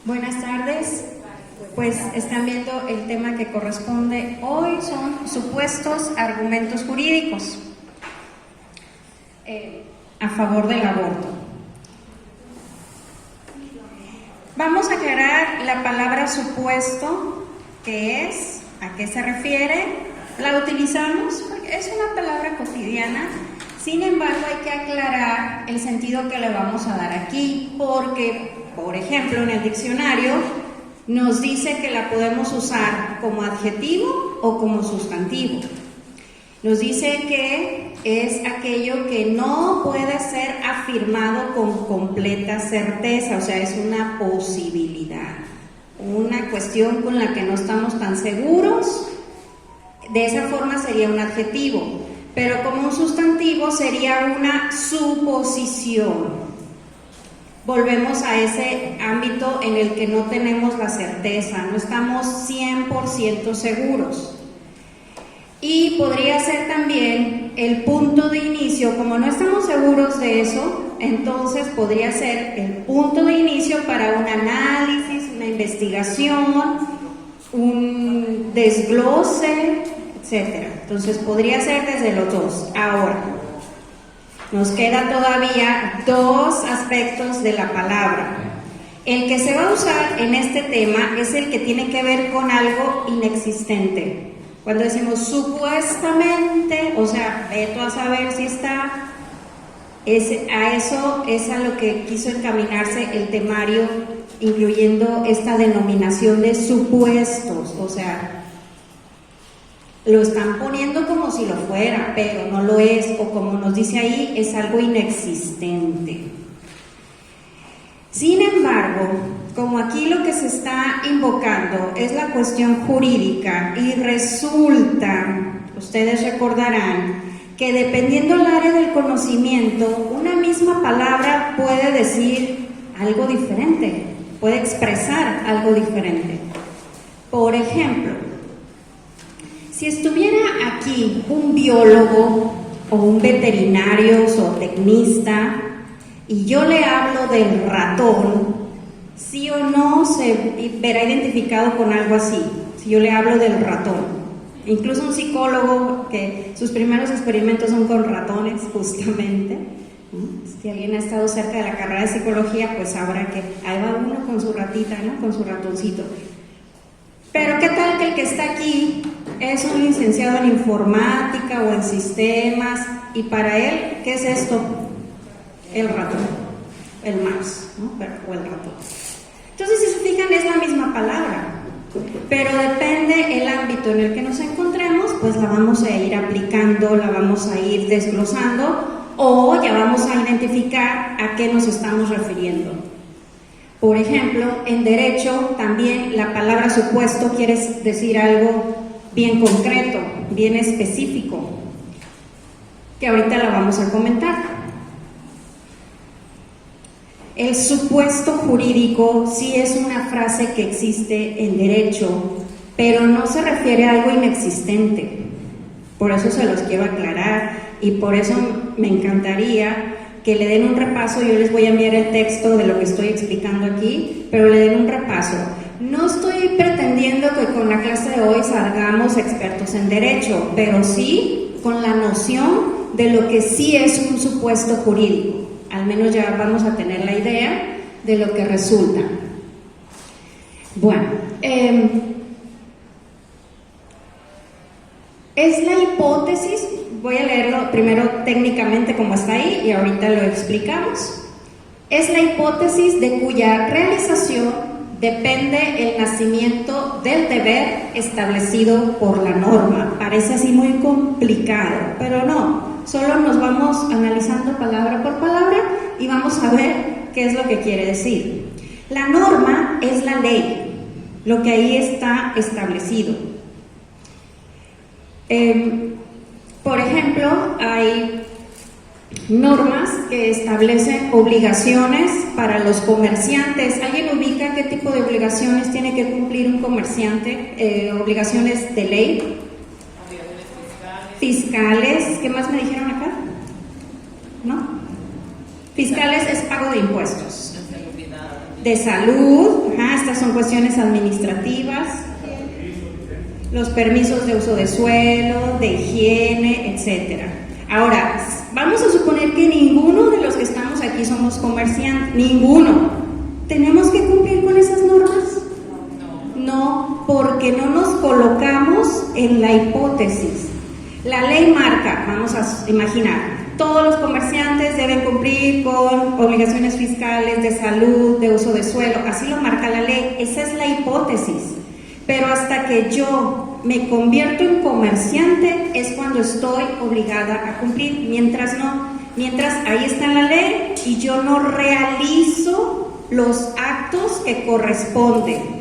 Buenas tardes, pues están viendo el tema que corresponde hoy, son supuestos argumentos jurídicos a favor del aborto. Vamos a aclarar la palabra supuesto, ¿qué es? ¿A qué se refiere? La utilizamos porque es una palabra cotidiana. Sin embargo, hay que aclarar el sentido que le vamos a dar aquí, porque, por ejemplo, en el diccionario nos dice que la podemos usar como adjetivo o como sustantivo. Nos dice que es aquello que no puede ser afirmado con completa certeza, o sea, es una posibilidad, una cuestión con la que no estamos tan seguros. De esa forma sería un adjetivo. Pero como un sustantivo sería una suposición. Volvemos a ese ámbito en el que no tenemos la certeza, no estamos 100% seguros. Y podría ser también el punto de inicio, como no estamos seguros de eso, entonces podría ser el punto de inicio para un análisis, una investigación, un desglose, etcétera. Entonces podría ser desde los dos. Ahora, nos quedan todavía dos aspectos de la palabra. El que se va a usar en este tema es el que tiene que ver con algo inexistente. Cuando decimos supuestamente, o sea, veto a saber si está, a eso es a lo que quiso encaminarse el temario, incluyendo esta denominación de supuestos, o sea, lo están poniendo como si lo fuera, pero no lo es, o como nos dice ahí, es algo inexistente. Sin embargo, como aquí lo que se está invocando es la cuestión jurídica y resulta, ustedes recordarán, que dependiendo del área del conocimiento, una misma palabra puede decir algo diferente, puede expresar algo diferente. Por ejemplo, si estuviera aquí un biólogo o un veterinario zootecnista y yo le hablo del ratón, sí o no se verá identificado con algo así, si yo le hablo del ratón. Incluso un psicólogo que sus primeros experimentos son con ratones, justamente. Si alguien ha estado cerca de la carrera de psicología, pues sabrá que ahí va uno con su ratita, ¿no? Con su ratoncito. Pero ¿qué tal que el que está aquí es un licenciado en informática o en sistemas, y para él, ¿qué es esto? El ratón, el mouse, ¿no? O el ratón. Entonces, si se fijan, es la misma palabra, pero depende el ámbito en el que nos encontremos, pues la vamos a ir aplicando, la vamos a ir desglosando, o ya vamos a identificar a qué nos estamos refiriendo. Por ejemplo, en derecho también la palabra supuesto quiere decir algo bien concreto, bien específico, que ahorita la vamos a comentar. El supuesto jurídico sí es una frase que existe en derecho, pero no se refiere a algo inexistente. Por eso se los quiero aclarar y por eso me encantaría que le den un repaso. Yo les voy a enviar el texto de lo que estoy explicando aquí, pero le den un repaso. No estoy pretendiendo que con la clase de hoy salgamos expertos en derecho, pero sí con la noción de lo que sí es un supuesto jurídico. Al menos ya vamos a tener la idea de lo que resulta. Bueno, es la hipótesis. Voy a leerlo primero técnicamente como está ahí y ahorita lo explicamos. Es la hipótesis de cuya realización depende el nacimiento del deber establecido por la norma. Parece así muy complicado, pero no. Solo nos vamos analizando palabra por palabra y vamos a ver qué es lo que quiere decir. La norma es la ley, lo que ahí está establecido. Por ejemplo, hay normas que establecen obligaciones para los comerciantes. ¿Alguien ubica qué tipo de obligaciones tiene que cumplir un comerciante? Obligaciones de ley. Fiscales. ¿Qué más me dijeron acá? ¿No? Fiscales es pago de impuestos. de salud, estas son cuestiones administrativas, los permisos de uso de suelo, de higiene, etcétera. Ahora, vamos a suponer que ninguno de los que estamos aquí somos comerciantes, ninguno. ¿Tenemos que cumplir con esas normas? No, porque no nos colocamos en la hipótesis. La ley marca, vamos a imaginar, todos los comerciantes deben cumplir con obligaciones fiscales de salud, de uso de suelo, así lo marca la ley, esa es la hipótesis. Pero hasta que yo me convierto en comerciante es cuando estoy obligada a cumplir, mientras no, mientras ahí está en la ley y yo no realizo los actos que corresponden.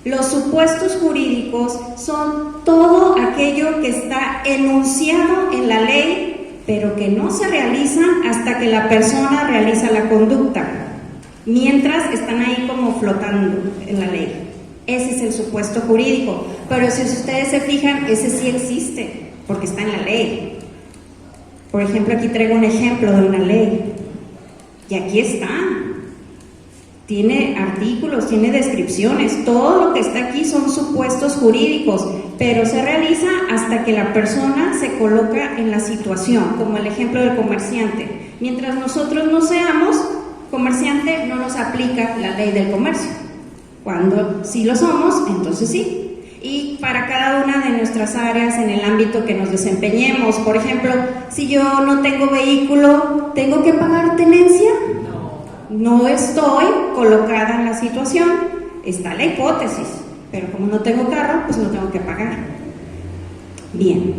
Los supuestos jurídicos son todo aquello que está enunciado en la ley, pero que no se realizan hasta que la persona realiza la conducta, mientras están ahí como flotando en la ley. Ese es el supuesto jurídico, pero si ustedes se fijan, ese sí existe, porque está en la ley. Por ejemplo, aquí traigo un ejemplo de una ley, y aquí está. Tiene artículos, tiene descripciones, todo lo que está aquí son supuestos jurídicos, pero se realiza hasta que la persona se coloca en la situación, como el ejemplo del comerciante. Mientras nosotros no seamos comerciante, no nos aplica la ley del comercio. Cuando sí lo somos, entonces sí. Y para cada una de nuestras áreas en el ámbito que nos desempeñemos, por ejemplo, si yo no tengo vehículo, ¿tengo que pagar tenencia? No estoy colocada en la situación, está la hipótesis, pero como no tengo carro, pues no tengo que pagar. Bien.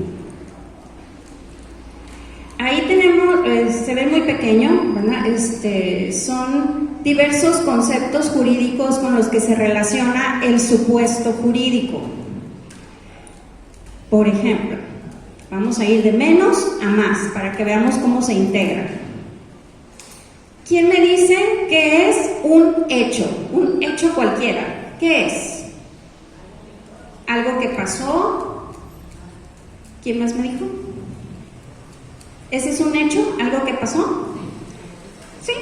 Ahí tenemos, se ve muy pequeño, ¿verdad? Son diversos conceptos jurídicos con los que se relaciona el supuesto jurídico. Por ejemplo, vamos a ir de menos a más para que veamos cómo se integra. ¿Quién me dice que es un hecho? Un hecho cualquiera. ¿Qué es? ¿Algo que pasó? ¿Quién más me dijo? ¿Ese es un hecho? ¿Algo que pasó? Sí.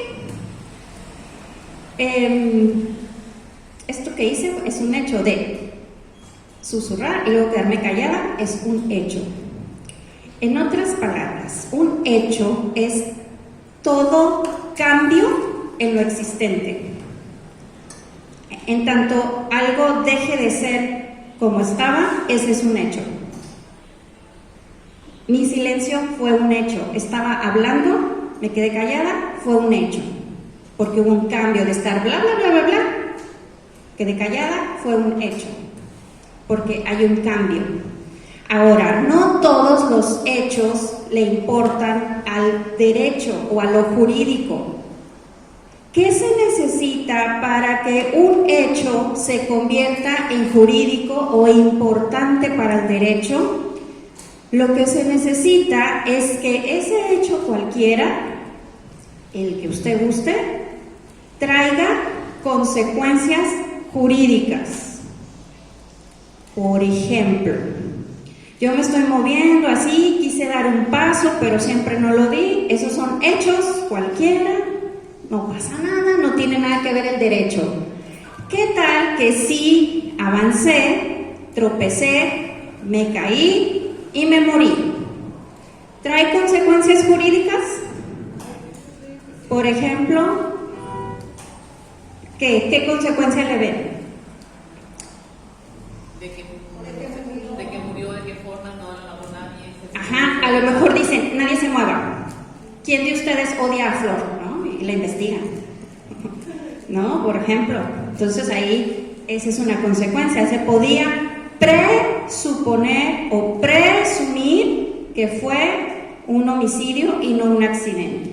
Esto que hice es un hecho de susurrar y luego quedarme callada, es un hecho. En otras palabras, un hecho es todo cambio en lo existente. En tanto algo deje de ser como estaba, ese es un hecho. Mi silencio fue un hecho. Estaba hablando, me quedé callada, fue un hecho. Porque hubo un cambio de estar bla, bla, bla, bla, bla, quedé callada, fue un hecho. Porque hay un cambio. Ahora, no todos los hechos le importan al derecho o a lo jurídico. ¿Qué se necesita para que un hecho se convierta en jurídico o importante para el derecho? Lo que se necesita es que ese hecho cualquiera, el que usted guste, traiga consecuencias jurídicas. Por ejemplo, yo me estoy moviendo así, quise dar un paso, pero siempre no lo di. Esos son hechos cualquiera, no pasa nada, no tiene nada que ver el derecho. ¿Qué tal que sí avancé, tropecé, me caí y me morí? ¿Trae consecuencias jurídicas? Por ejemplo, ¿qué consecuencia le ven? De que murió, de qué forma, no nadie. Ajá, a lo mejor dicen, nadie se mueva. ¿Quién de ustedes odia a Flor? ¿No? Y la investigan. ¿No? Por ejemplo. Entonces ahí, esa es una consecuencia. Se podía presuponer o presumir que fue un homicidio y no un accidente.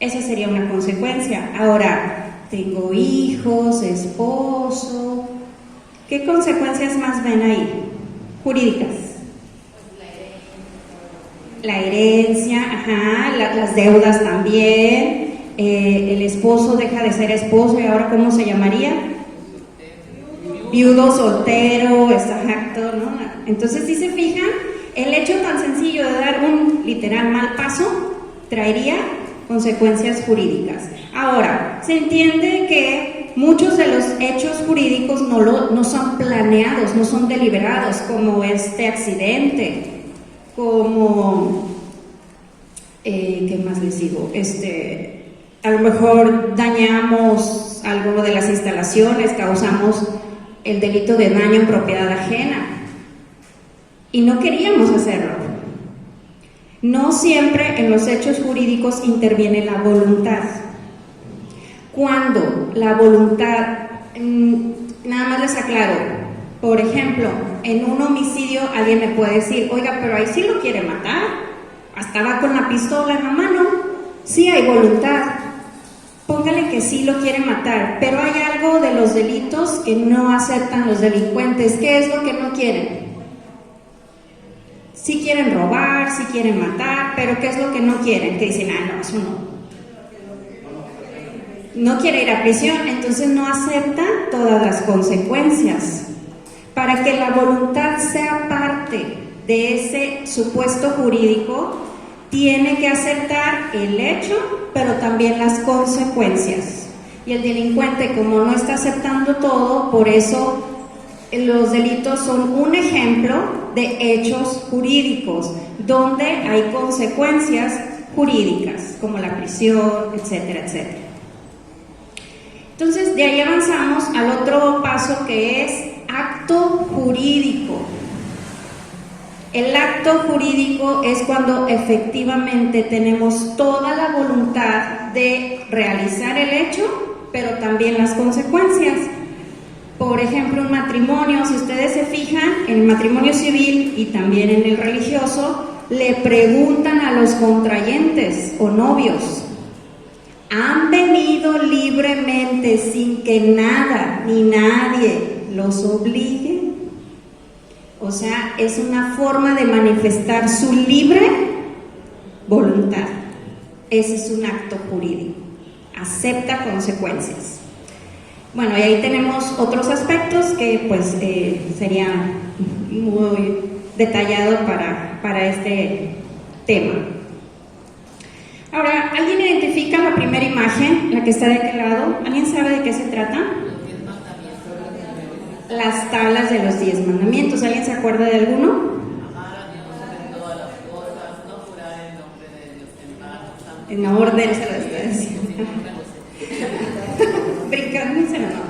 Esa sería una consecuencia. Ahora, tengo hijos, esposo. ¿Qué consecuencias más ven ahí? Jurídicas. La herencia, ajá, las deudas también. El esposo deja de ser esposo y ahora ¿cómo se llamaría? Viudo, soltero, exacto, ¿no? Entonces, si se fijan, el hecho tan sencillo de dar un literal mal paso traería consecuencias jurídicas. Ahora, se entiende que muchos de los hechos jurídicos no son planeados, no son deliberados, como este accidente, como, ¿qué más les digo? A lo mejor dañamos alguno de las instalaciones, causamos el delito de daño en propiedad ajena y no queríamos hacerlo. No siempre en los hechos jurídicos interviene la voluntad. Cuando la voluntad, nada más les aclaro, por ejemplo, en un homicidio alguien me puede decir, oiga, pero ahí sí lo quiere matar, hasta va con la pistola en la mano, sí hay voluntad, póngale que sí lo quiere matar, pero hay algo de los delitos que no aceptan los delincuentes. ¿Qué es lo que no quieren? Sí quieren robar, sí quieren matar, pero ¿qué es lo que no quieren? Que dicen, no, eso no. No quiere ir a prisión, entonces no acepta todas las consecuencias. Para que la voluntad sea parte de ese supuesto jurídico, tiene que aceptar el hecho, pero también las consecuencias. Y el delincuente, como no está aceptando todo, por eso los delitos son un ejemplo de hechos jurídicos, donde hay consecuencias jurídicas, como la prisión, etcétera, etcétera. Entonces, de ahí avanzamos al otro paso, que es acto jurídico. El acto jurídico es cuando efectivamente tenemos toda la voluntad de realizar el hecho, pero también las consecuencias. Por ejemplo, un matrimonio, si ustedes se fijan, en el matrimonio civil y también en el religioso, le preguntan a los contrayentes o novios, ¿han venido libremente sin que nada ni nadie los obligue? O sea, es una forma de manifestar su libre voluntad. Ese es un acto jurídico. Acepta consecuencias. Bueno, y ahí tenemos otros aspectos que pues sería muy detallado para este tema. Ahora, ¿alguien identifica la primera imagen, la que está de aquel lado? ¿Alguien sabe de qué se trata? Las tablas de los 10 mandamientos. ¿Alguien se acuerda de alguno? Amar a Dios sobre todas las cosas, no jurar en nombre de Dios en vano. En orden se lo está diciendo. Brincándoselo, no.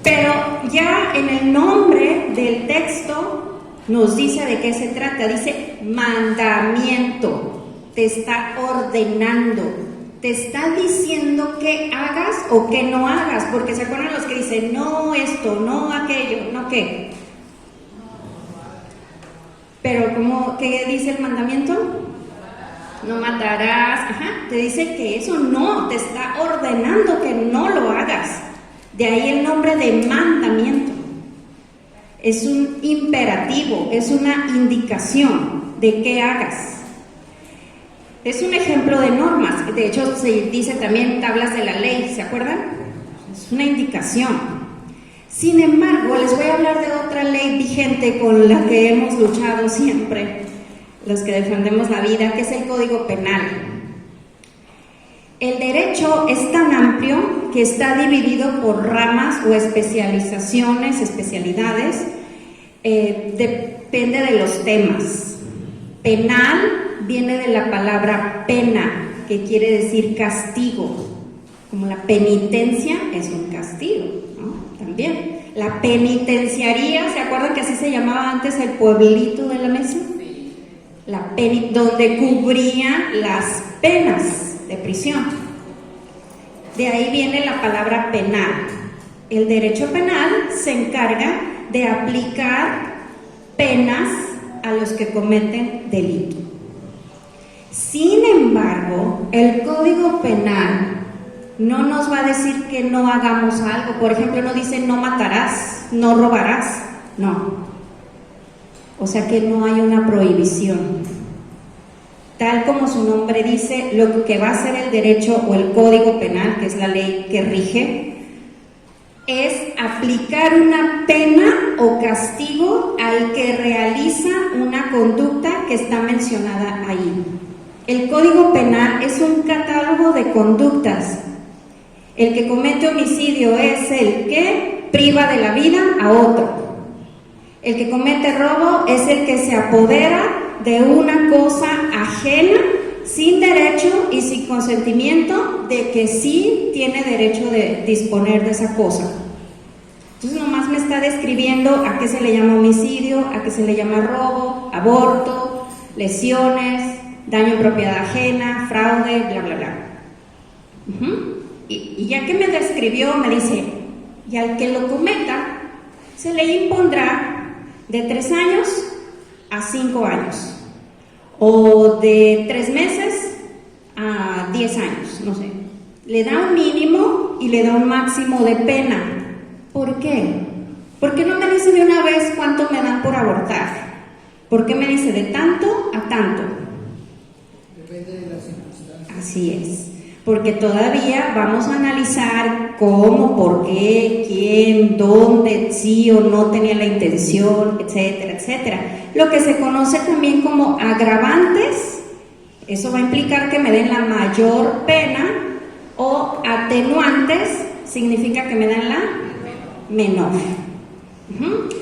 Pero ya en el nombre del texto nos dice de qué se trata. Dice mandamiento. Te está ordenando, te está diciendo qué hagas o qué no hagas, porque se acuerdan los que dicen no esto, no aquello, no qué. Pero ¿qué dice el mandamiento? No matarás. Ajá, te dice que eso no, te está ordenando que no lo hagas. De ahí el nombre de mandamiento. Es un imperativo, es una indicación de qué hagas. Es un ejemplo de normas, de hecho se dice también tablas de la ley, ¿se acuerdan? Es una indicación. Sin embargo, les voy a hablar de otra ley vigente con la que hemos luchado siempre, los que defendemos la vida, que es el Código Penal. El derecho es tan amplio que está dividido por ramas o especializaciones, especialidades, depende de los temas. Penal viene de la palabra pena, que quiere decir castigo, como la penitencia es un castigo, ¿no? También. La penitenciaría, ¿se acuerdan que así se llamaba antes el pueblito de la mesa? Donde cubrían las penas de prisión. De ahí viene la palabra penal. El derecho penal se encarga de aplicar penas a los que cometen delito. Sin embargo, el Código Penal no nos va a decir que no hagamos algo. Por ejemplo, no dice no matarás, no robarás, no. O sea que no hay una prohibición. Tal como su nombre dice, lo que va a ser el derecho o el Código Penal, que es la ley que rige, es aplicar una pena o castigo al que realiza una conducta que está mencionada ahí. El Código Penal es un catálogo de conductas El que comete homicidio es el que priva de la vida a otro. El que comete robo es el que se apodera de una cosa ajena, sin derecho y sin consentimiento de que sí tiene derecho de disponer de esa cosa. Entonces nomás me está describiendo a qué se le llama homicidio, a qué se le llama robo, aborto, lesiones, daño en propiedad ajena, fraude, bla, bla, bla. Y ya que me describió, me dice, y al que lo cometa, se le impondrá de 3 años a 5 años, o de 3 meses a 10 años, no sé. Le da un mínimo y le da un máximo de pena. ¿Por qué? ¿Por qué no me dice de una vez cuánto me dan por abortar? ¿Por qué me dice de tanto a tanto? Depende de las circunstancias. Así es, porque todavía vamos a analizar cómo, por qué, quién, dónde, sí o no tenía la intención, etcétera, etcétera. Lo que se conoce también como agravantes, eso va a implicar que me den la mayor pena, o atenuantes, significa que me dan la menor.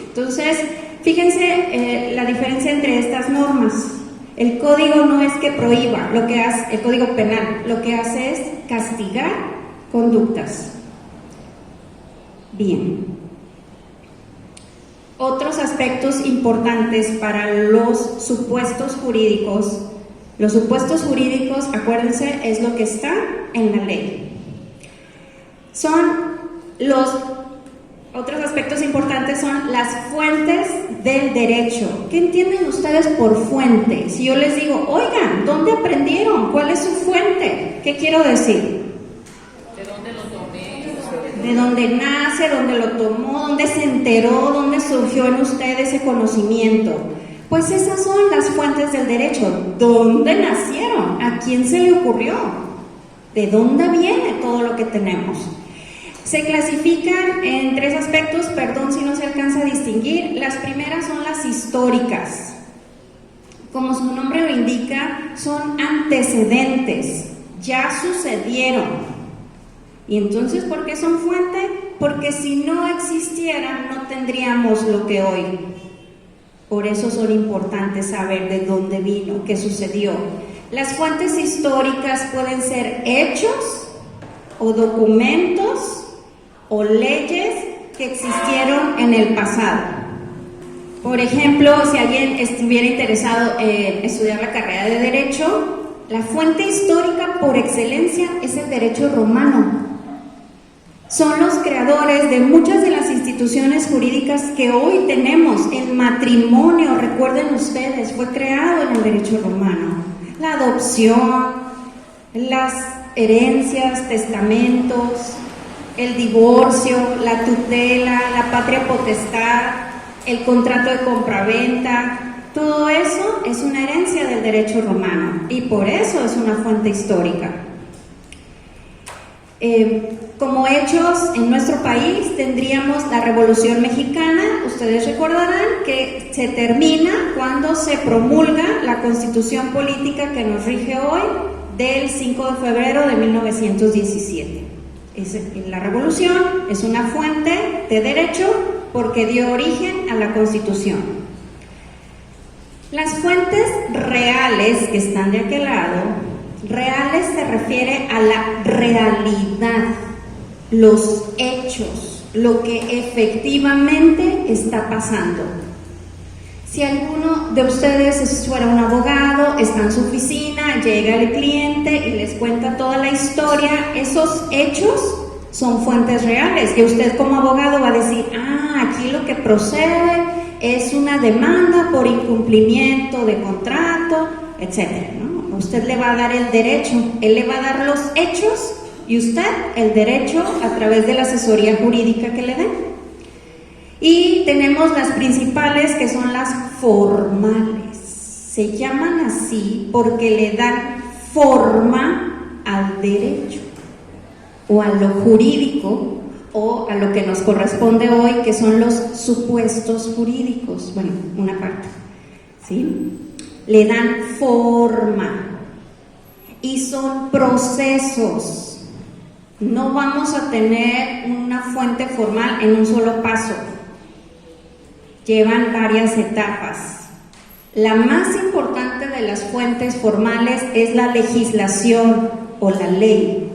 Entonces, fíjense la diferencia entre estas normas. El código no es que prohíba, lo que hace, el código penal, lo que hace es castigar conductas. Bien. Otros aspectos importantes para los supuestos jurídicos. Los supuestos jurídicos, acuérdense, es lo que está en la ley. Otros aspectos importantes son las fuentes del derecho. ¿Qué entienden ustedes por fuente? Si yo les digo, oigan, ¿dónde aprendieron? ¿Cuál es su fuente? ¿Qué quiero decir? ¿De dónde lo tomé? De dónde nace, dónde lo tomó, dónde se enteró, dónde surgió en usted ese conocimiento. Pues esas son las fuentes del derecho. ¿Dónde nacieron? ¿A quién se le ocurrió? ¿De dónde viene todo lo que tenemos? Se clasifican en 3 aspectos, perdón si no se alcanza a distinguir. Las primeras son las históricas. Como su nombre lo indica, son antecedentes, ya sucedieron. Y entonces, ¿por qué son fuente? Porque si no existieran, no tendríamos lo que hoy. Por eso son importantes saber de dónde vino, qué sucedió. Las fuentes históricas pueden ser hechos o documentos o leyes que existieron en el pasado. Por ejemplo, si alguien estuviera interesado en estudiar la carrera de Derecho, la fuente histórica por excelencia es el derecho romano. Son los creadores de muchas de las instituciones jurídicas que hoy tenemos. El matrimonio, recuerden ustedes, fue creado en el derecho romano. La adopción, las herencias, testamentos, el divorcio, la tutela, la patria potestad, el contrato de compraventa, todo eso es una herencia del derecho romano y por eso es una fuente histórica. Como hechos en nuestro país tendríamos la Revolución Mexicana. Ustedes recordarán que se termina cuando se promulga la Constitución Política que nos rige hoy del 5 de febrero de 1917. La Revolución es una fuente de derecho porque dio origen a la Constitución. Las fuentes reales que están de aquel lado, reales se refiere a la realidad, los hechos, lo que efectivamente está pasando. Si alguno de ustedes fuera un abogado, está en su oficina, llega el cliente y les cuenta toda la historia, esos hechos son fuentes reales. Y usted como abogado va a decir, aquí lo que procede es una demanda por incumplimiento de contrato, etcétera, ¿no? Usted le va a dar el derecho, él le va a dar los hechos y usted el derecho a través de la asesoría jurídica que le den. Y tenemos las principales, que son las formales. Se llaman así porque le dan forma al derecho o a lo jurídico o a lo que nos corresponde hoy, que son los supuestos jurídicos. Bueno, una parte, ¿sí? Le dan forma y son procesos. No vamos a tener una fuente formal en un solo paso. Llevan varias etapas. La más importante de las fuentes formales es la legislación o la ley.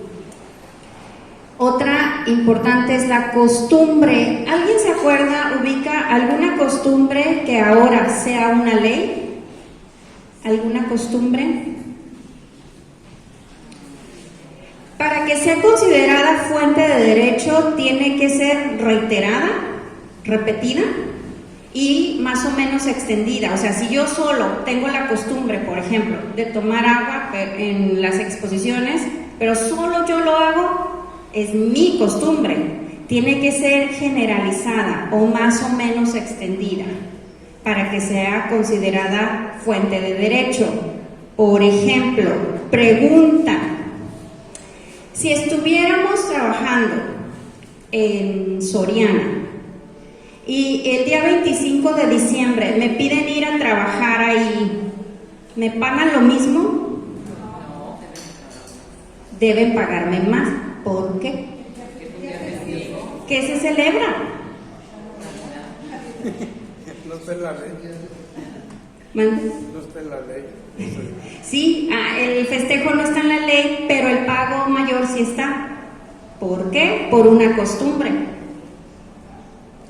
Otra importante es la costumbre. ¿Alguien se acuerda, ubica alguna costumbre que ahora sea una ley? ¿Alguna costumbre? Para que sea considerada fuente de derecho, tiene que ser reiterada, repetida y más o menos extendida. O sea, si yo solo tengo la costumbre, por ejemplo, de tomar agua en las exposiciones, pero solo yo lo hago, es mi costumbre. Tiene que ser generalizada o más o menos extendida para que sea considerada fuente de derecho. Por ejemplo, pregunta: si estuviéramos trabajando en Soriana y el día 25 de diciembre me piden ir a trabajar ahí, ¿me pagan lo mismo? Deben pagarme más. ¿Por qué? ¿Qué se celebra? No está en la ley. ¿Mande? No está en la ley. Sí, el festejo no está en la ley, pero el pago mayor sí está. ¿Por qué? Por una costumbre.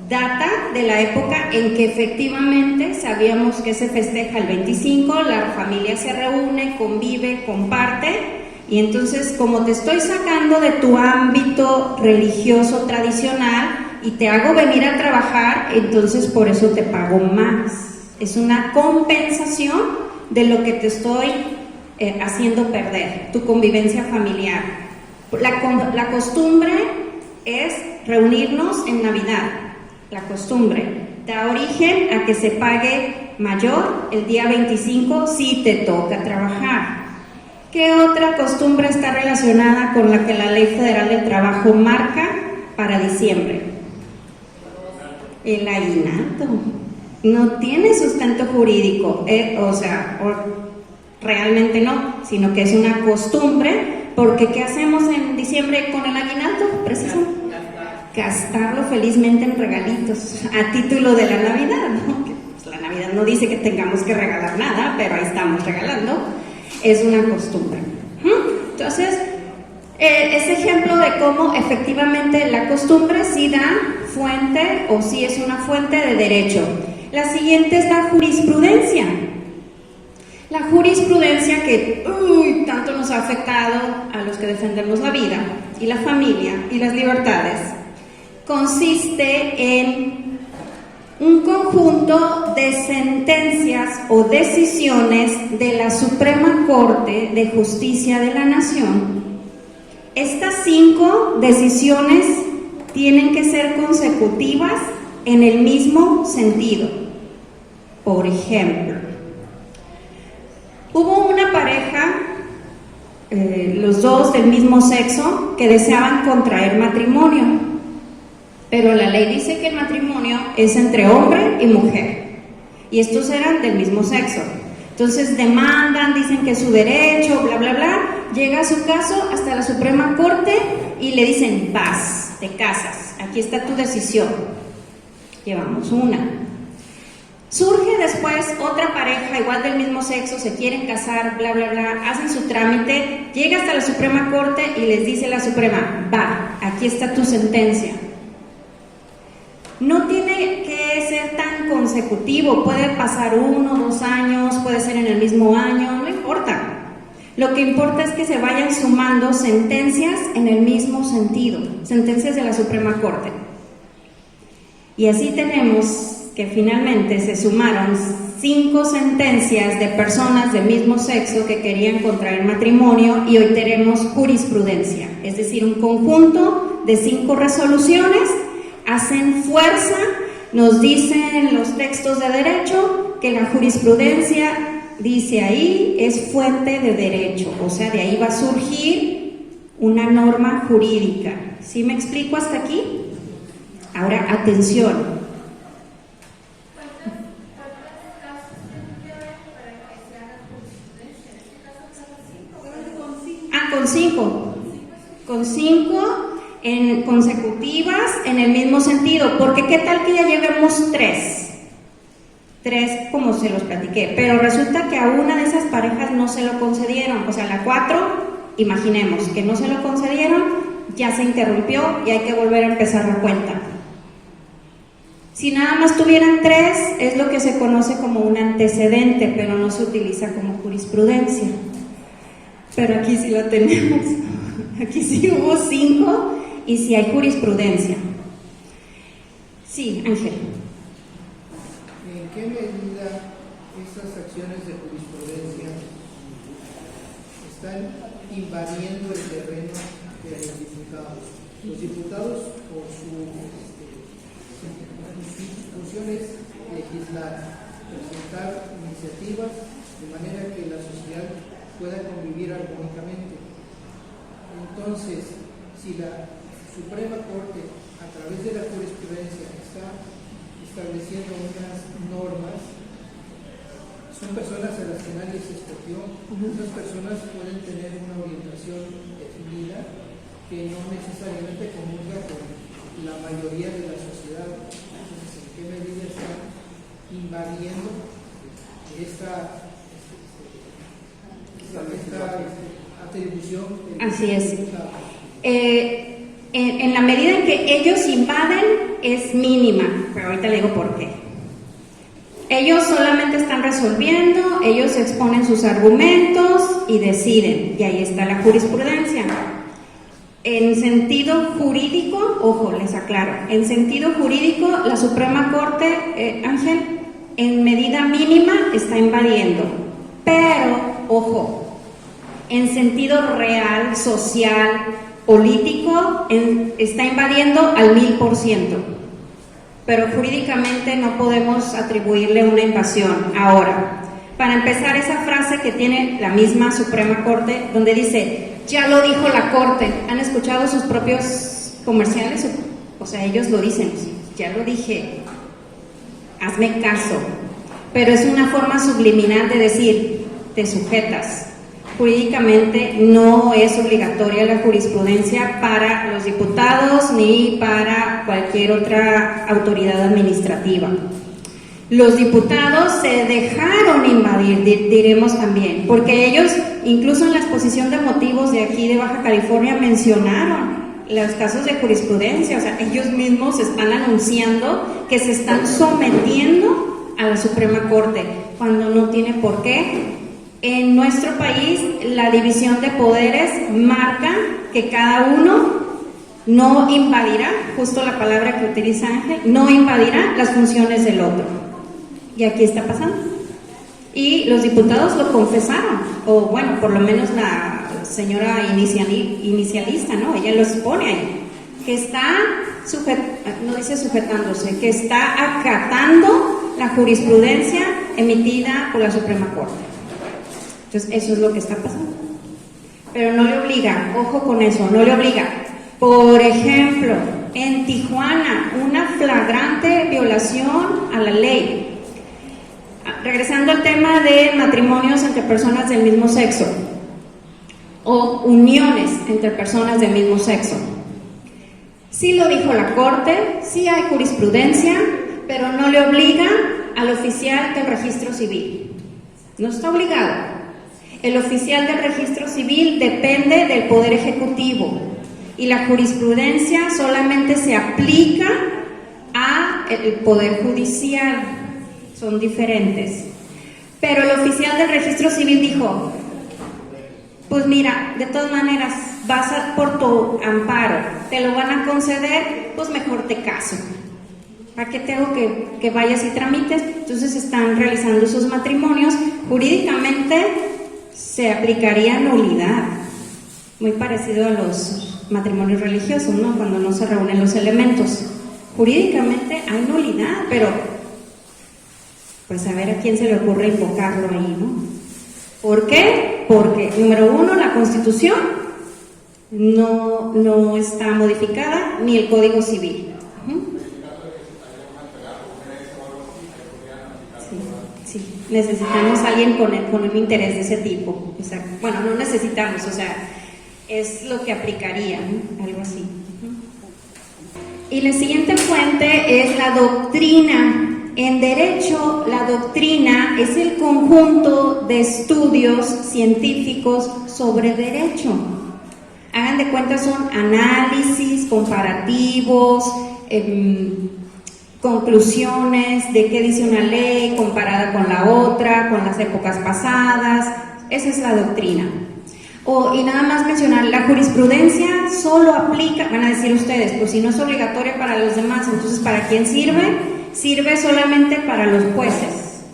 Data de la época en que efectivamente sabíamos que se festeja el 25, la familia se reúne, convive, comparte, y entonces, como te estoy sacando de tu ámbito religioso tradicional y te hago venir a trabajar, entonces por eso te pago más. Es una compensación de lo que te estoy haciendo perder, tu convivencia familiar. La costumbre es reunirnos en Navidad. La costumbre da origen a que se pague mayor el día 25 si te toca trabajar. ¿Qué otra costumbre está relacionada con la que la Ley Federal del Trabajo marca para diciembre? El aguinaldo. No tiene sustento jurídico, realmente no, sino que es una costumbre, porque ¿qué hacemos en diciembre con el aguinaldo? Precisamente gastarlo felizmente en regalitos, a título de la Navidad, ¿no? Pues la Navidad no dice que tengamos que regalar nada, pero ahí estamos regalando. Es una costumbre. Entonces, ese ejemplo de cómo efectivamente la costumbre sí da fuente o sí es una fuente de derecho. La siguiente es la jurisprudencia. La jurisprudencia que tanto nos ha afectado a los que defendemos la vida y la familia y las libertades, consiste en un conjunto de sentencias o decisiones de la Suprema Corte de Justicia de la Nación. Estas 5 decisiones tienen que ser consecutivas en el mismo sentido. Por ejemplo, hubo una pareja, los dos del mismo sexo, que deseaban contraer matrimonio. Pero la ley dice que el matrimonio es entre hombre y mujer, y estos eran del mismo sexo. Entonces demandan, dicen que es su derecho, bla, bla, bla. Llega su caso hasta la Suprema Corte y le dicen: vas, te casas, aquí está tu decisión. Llevamos una. Surge después otra pareja igual del mismo sexo, se quieren casar, bla, bla, bla, hacen su trámite, llega hasta la Suprema Corte y les dice la Suprema: va, aquí está tu sentencia. No tiene que ser tan consecutivo, puede pasar 1 o 2 años, puede ser en el mismo año, no importa. Lo que importa es que se vayan sumando sentencias en el mismo sentido, sentencias de la Suprema Corte. Y así tenemos que finalmente se sumaron 5 sentencias de personas del mismo sexo que querían contraer matrimonio, y hoy tenemos jurisprudencia, es decir, un conjunto de 5 resoluciones. Hacen fuerza, nos dicen los textos de derecho que la jurisprudencia, dice ahí, es fuente de derecho, o sea, de ahí va a surgir una norma jurídica. ¿Sí me explico hasta aquí? Ahora, atención. Con 5. consecutivas en el mismo sentido, porque qué tal que ya llevemos tres como se los platiqué, pero resulta que a una de esas parejas no se lo concedieron, o sea, la 4, imaginemos que no se lo concedieron, ya se interrumpió y hay que volver a empezar la cuenta. Si nada más tuvieran 3, es lo que se conoce como un antecedente, pero no se utiliza como jurisprudencia. Pero aquí sí lo tenemos, aquí sí hubo 5 y sí hay jurisprudencia. Sí, Ángel. ¿En qué medida estas acciones de jurisprudencia están invadiendo el terreno de los diputados? Los diputados, por sus funciones, legislar, presentar iniciativas de manera que la sociedad pueda convivir armónicamente. Entonces, si la Suprema Corte, a través de la jurisprudencia, está estableciendo unas normas, son personas a las que nadie se escogió. Esas personas pueden tener una orientación definida que no necesariamente comulga con la mayoría de la sociedad. Entonces, ¿en qué medida están invadiendo esta atribución? Así es. En la medida en que ellos invaden es mínima, pero ahorita le digo por qué. Ellos solamente están resolviendo, ellos exponen sus argumentos y deciden, y ahí está la jurisprudencia. En sentido jurídico, ojo, les aclaro, en sentido jurídico la Suprema Corte, Ángel, en medida mínima está invadiendo, pero, ojo, en sentido real, social, político, está invadiendo al 1000%, pero jurídicamente no podemos atribuirle una invasión. Ahora, para empezar, esa frase que tiene la misma Suprema Corte, donde dice, ya lo dijo la Corte, ¿han escuchado sus propios comerciales? O sea, ellos lo dicen, ya lo dije, hazme caso, pero es una forma subliminal de decir, te sujetas. Jurídicamente no es obligatoria la jurisprudencia para los diputados ni para cualquier otra autoridad administrativa. Los diputados se dejaron invadir, diremos también, porque ellos, incluso en la exposición de motivos de aquí de Baja California, mencionaron los casos de jurisprudencia. O sea, ellos mismos están anunciando que se están sometiendo a la Suprema Corte, cuando no tiene por qué. En nuestro país, la división de poderes marca que cada uno no invadirá, justo la palabra que utiliza Ángel, no invadirá las funciones del otro. Y aquí está pasando. Y los diputados lo confesaron, o bueno, por lo menos la señora inicialista, ¿no? Ella lo expone ahí, que está no dice sujetándose, que está acatando la jurisprudencia emitida por la Suprema Corte. Entonces, eso es lo que está pasando. Pero no le obliga, ojo con eso, no le obliga. Por ejemplo, en Tijuana, una flagrante violación a la ley. Regresando al tema de matrimonios entre personas del mismo sexo o uniones entre personas del mismo sexo. Sí lo dijo la Corte, sí hay jurisprudencia, pero no le obliga al oficial del registro civil. No está obligado. El oficial del registro civil depende del Poder Ejecutivo y la jurisprudencia solamente se aplica al Poder Judicial, son diferentes. Pero el oficial del registro civil dijo, pues mira, de todas maneras vas por tu amparo, te lo van a conceder, pues mejor te caso. ¿Para qué te hago que vayas y tramites? Entonces están realizando esos matrimonios. Jurídicamente se aplicaría nulidad, muy parecido a los matrimonios religiosos, ¿no? Cuando no se reúnen los elementos. Jurídicamente hay nulidad, pero pues a ver a quién se le ocurre invocarlo ahí, ¿no? ¿Por qué? Porque, número uno, la Constitución no está modificada, ni el Código Civil. Sí, necesitamos a alguien con un interés de ese tipo. O sea, bueno, no necesitamos, o sea, es lo que aplicaría, ¿no? Algo así. Y la siguiente fuente es la doctrina. En derecho, la doctrina es el conjunto de estudios científicos sobre derecho. Hagan de cuenta, son análisis, comparativos, conclusiones de qué dice una ley comparada con la otra, con las épocas pasadas. Esa es la doctrina. Y nada más mencionar, la jurisprudencia solo aplica, van a decir ustedes, pues si no es obligatoria para los demás, entonces ¿para quién sirve? Sirve solamente para los jueces,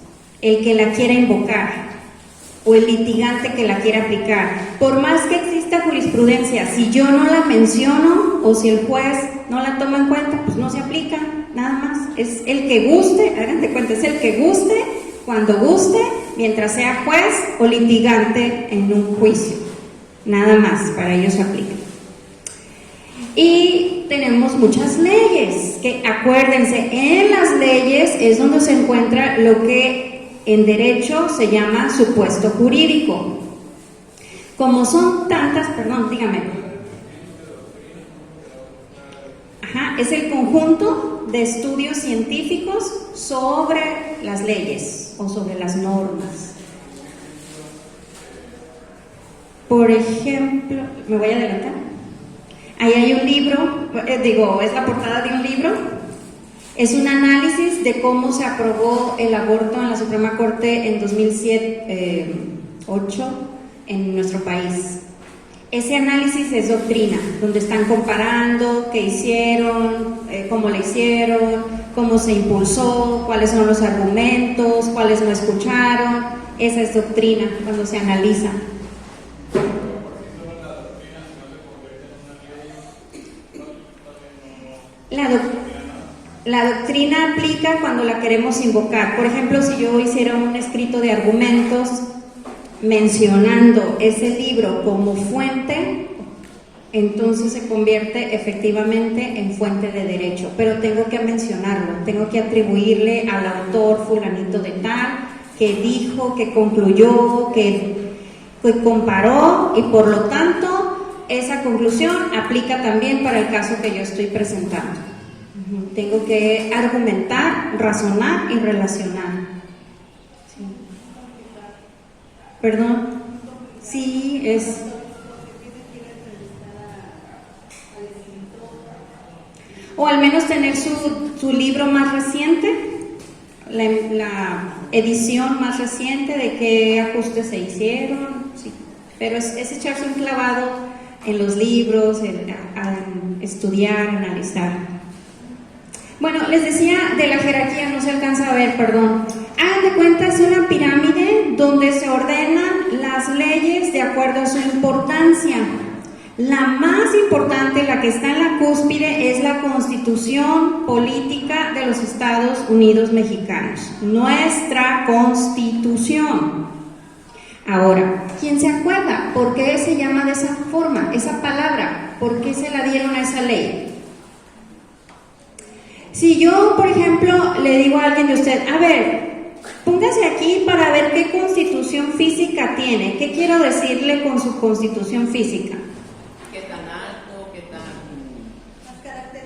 el que la quiera invocar o el litigante que la quiera aplicar. Por más que exista jurisprudencia, si yo no la menciono o si el juez no la toma en cuenta, pues no se aplica, nada más. Es el que guste, hagan de cuenta, es el que guste, cuando guste, mientras sea juez o litigante en un juicio. Nada más, para ellos se aplica. Y tenemos muchas leyes, que acuérdense, en las leyes es donde se encuentra lo que en derecho se llama supuesto jurídico. Como son tantas, perdón, dígame. Ajá, es el conjunto de estudios científicos sobre las leyes o sobre las normas. Por ejemplo, ¿me voy a adelantar? Ahí hay un libro, es la portada de un libro. Es un análisis de cómo se aprobó el aborto en la Suprema Corte en 2008 en nuestro país. Ese análisis es doctrina, donde están comparando qué hicieron, cómo le hicieron, cómo se impulsó, cuáles son los argumentos, cuáles no escucharon. Esa es doctrina cuando se analiza. La doctrina aplica cuando la queremos invocar. Por ejemplo, si yo hiciera un escrito de argumentos mencionando ese libro como fuente, entonces se convierte efectivamente en fuente de derecho, pero tengo que mencionarlo, tengo que atribuirle al autor fulanito de tal, que dijo, que concluyó, que comparó, y por lo tanto esa conclusión aplica también para el caso que yo estoy presentando. Tengo que argumentar, razonar y relacionar. Sí. ¿Perdón? Sí, es... O al menos tener su libro más reciente, la edición más reciente de qué ajustes se hicieron. Sí. Pero es echarse un clavado en los libros, a estudiar, analizar. Bueno, les decía de la jerarquía, no se alcanza a ver, perdón. Hagan de cuenta, es una pirámide donde se ordenan las leyes de acuerdo a su importancia. La más importante, la que está en la cúspide, es la Constitución Política de los Estados Unidos Mexicanos, nuestra Constitución. Ahora, ¿quién se acuerda? ¿Por qué se llama de esa forma, esa palabra? ¿Por qué se la dieron a esa ley? Si yo, por ejemplo, le digo a alguien de usted, a ver, póngase aquí para ver qué constitución física tiene. ¿Qué quiero decirle con su constitución física? ¿Qué tan alto? ¿Qué tan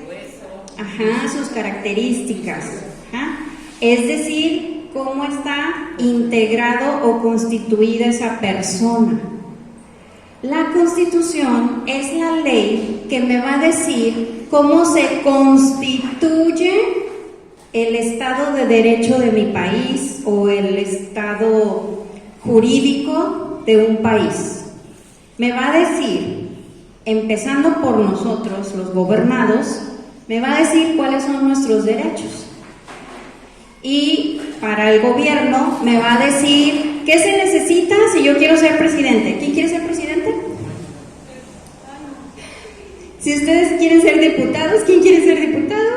grueso? Ajá, sus características. Ajá. Es decir, cómo está integrado o constituida esa persona. La Constitución es la ley que me va a decir cómo se constituye el Estado de Derecho de mi país o el Estado jurídico de un país. Me va a decir, empezando por nosotros, los gobernados, me va a decir cuáles son nuestros derechos. Y para el gobierno me va a decir qué se necesita si yo quiero ser presidente. ¿Quién quiere ser presidente? Si ustedes quieren ser diputados, ¿quién quiere ser diputado?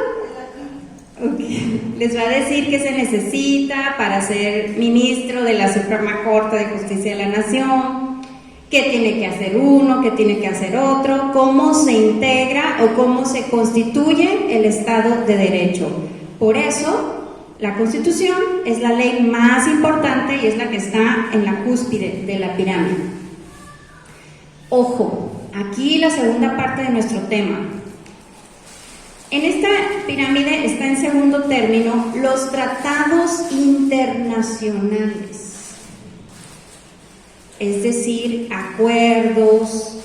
Okay. Les va a decir qué se necesita para ser ministro de la Suprema Corte de Justicia de la Nación, qué tiene que hacer uno, qué tiene que hacer otro, cómo se integra o cómo se constituye el Estado de Derecho. Por eso, la Constitución es la ley más importante y es la que está en la cúspide de la pirámide. Ojo, aquí la segunda parte de nuestro tema. En esta pirámide está en segundo término los tratados internacionales, es decir, acuerdos,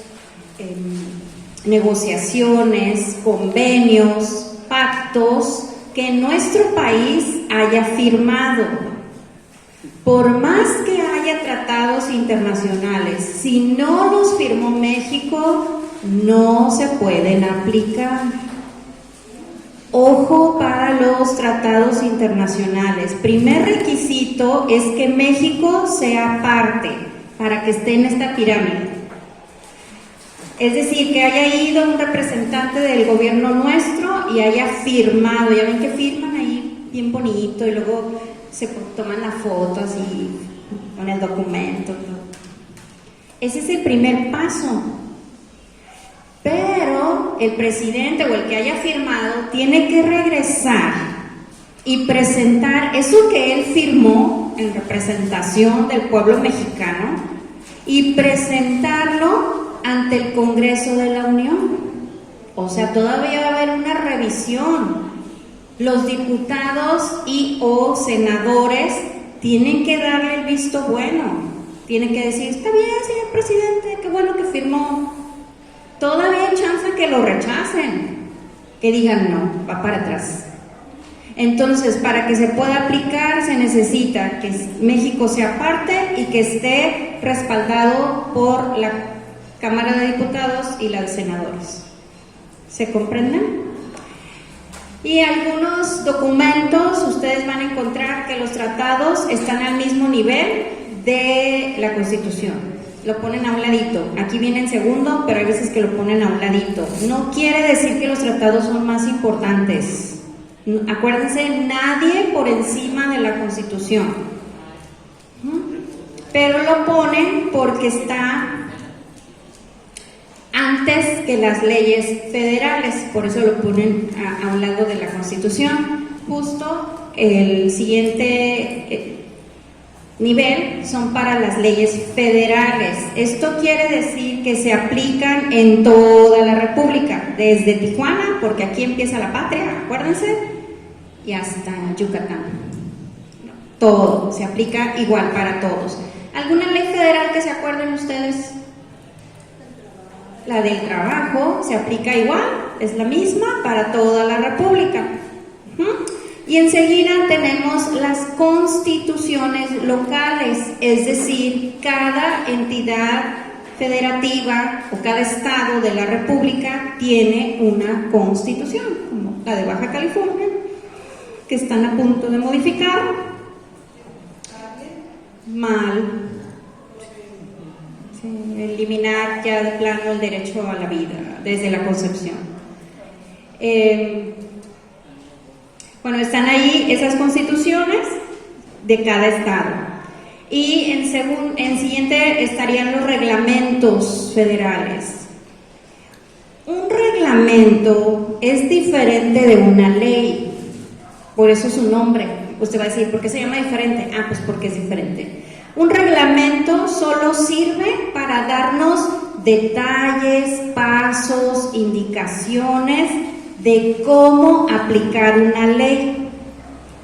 negociaciones, convenios, pactos que nuestro país haya firmado. Por más que haya tratados internacionales, si no los firmó México, no se pueden aplicar. Ojo para los tratados internacionales. Primer requisito es que México sea parte para que esté en esta pirámide. Es decir, que haya ido un representante del gobierno nuestro y haya firmado. Ya ven que firman ahí bien bonito y luego se toman la foto así con el documento. Ese es el primer paso. Pero el presidente o el que haya firmado tiene que regresar y presentar eso que él firmó en representación del pueblo mexicano y presentarlo ante el Congreso de la Unión. O sea, todavía va a haber una revisión. Los diputados y o senadores tienen que darle el visto bueno. Tienen que decir, está bien, señor presidente, qué bueno que firmó. Todavía hay chance que lo rechacen, que digan no, va para atrás. Entonces, para que se pueda aplicar se necesita que México sea parte y que esté respaldado por la Cámara de Diputados y la de Senadores. ¿Se comprenden? Y algunos documentos, ustedes van a encontrar que los tratados están al mismo nivel de la Constitución. Lo ponen a un ladito. Aquí viene en segundo, pero hay veces que lo ponen a un ladito. No quiere decir que los tratados son más importantes. Acuérdense, nadie por encima de la Constitución. Pero lo ponen porque está antes que las leyes federales, por eso lo ponen a un lado de la Constitución. Justo el siguiente nivel son para las leyes federales. Esto quiere decir que se aplican en toda la República, desde Tijuana, porque aquí empieza la patria, acuérdense, y hasta Yucatán. Todo se aplica igual para todos. ¿Alguna ley federal que se acuerden ustedes? La del trabajo se aplica igual, es la misma para toda la República. Y enseguida tenemos las constituciones locales, es decir, cada entidad federativa o cada estado de la República tiene una constitución, como la de Baja California, que están a punto de modificar. Mal. Sí, eliminar ya de plano el derecho a la vida desde la concepción. Bueno, están ahí esas constituciones de cada estado. Y en siguiente estarían los reglamentos federales. Un reglamento es diferente de una ley, por eso su nombre. Usted va a decir, ¿por qué se llama diferente? Ah, pues porque es diferente. Un reglamento solo sirve para darnos detalles, pasos, indicaciones de cómo aplicar una ley.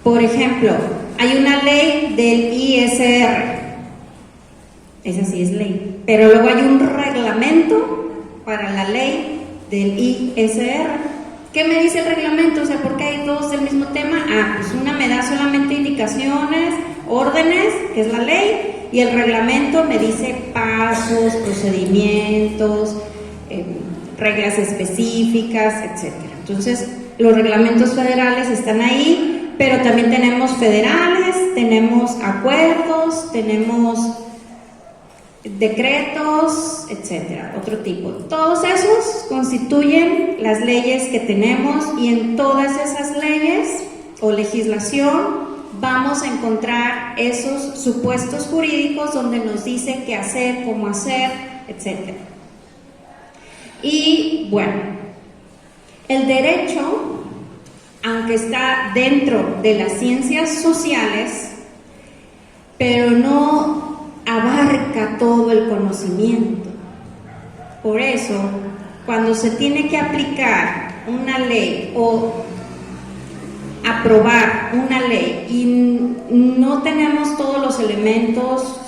Por ejemplo, hay una ley del ISR, esa sí es ley, pero luego hay un reglamento para la ley del ISR. ¿Qué me dice el reglamento? O sea, ¿por qué hay dos del mismo tema? Ah, pues una me da solamente indicaciones, órdenes, que es la ley, y el reglamento me dice pasos, procedimientos, reglas específicas, etcétera. Entonces, los reglamentos federales están ahí, pero también tenemos federales, tenemos acuerdos, tenemos decretos, etcétera, otro tipo. Todos esos constituyen las leyes que tenemos y en todas esas leyes o legislación vamos a encontrar esos supuestos jurídicos donde nos dice qué hacer, cómo hacer, etcétera. Y bueno, el derecho, aunque está dentro de las ciencias sociales, pero no abarca todo el conocimiento. Por eso, cuando se tiene que aplicar una ley o aprobar una ley y no tenemos todos los elementos,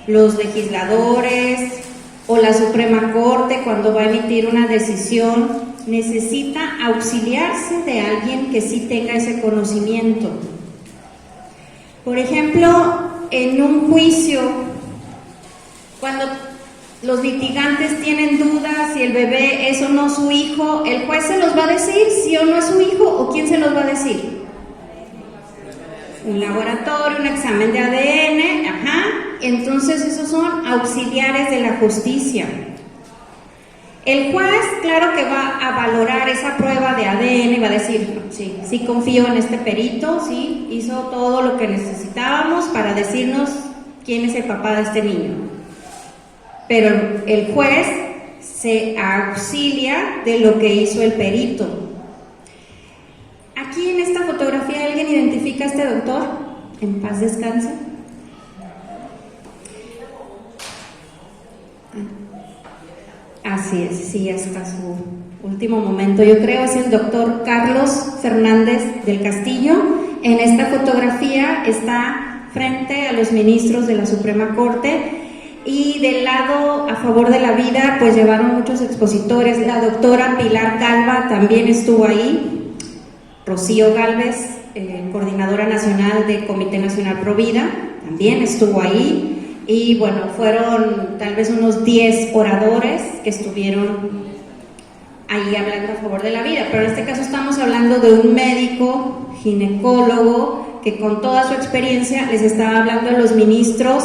los legisladores o la Suprema Corte cuando va a emitir una decisión, necesita auxiliarse de alguien que sí tenga ese conocimiento. Por ejemplo, en un juicio, cuando los litigantes tienen dudas si el bebé es o no su hijo, ¿el juez se los va a decir si o no es su hijo o quién se los va a decir? Un laboratorio, un examen de ADN, entonces esos son auxiliares de la justicia. El juez, claro que va a valorar esa prueba de ADN y va a decir, sí confío en este perito, sí, hizo todo lo que necesitábamos para decirnos quién es el papá de este niño. Pero el juez se auxilia de lo que hizo el perito. Aquí en esta fotografía, ¿alguien identifica a este doctor? En paz descanse. Así es, sí, hasta su último momento. Yo creo es el doctor Carlos Fernández del Castillo. En esta fotografía está frente a los ministros de la Suprema Corte y del lado a favor de la vida pues llevaron muchos expositores. La doctora Pilar Calva también estuvo ahí, Rocío Gálvez, coordinadora nacional del Comité Nacional Pro Vida, también estuvo ahí. Y bueno, fueron tal vez unos 10 oradores que estuvieron ahí hablando a favor de la vida, pero en este caso estamos hablando de un médico ginecólogo que con toda su experiencia les estaba hablando a los ministros.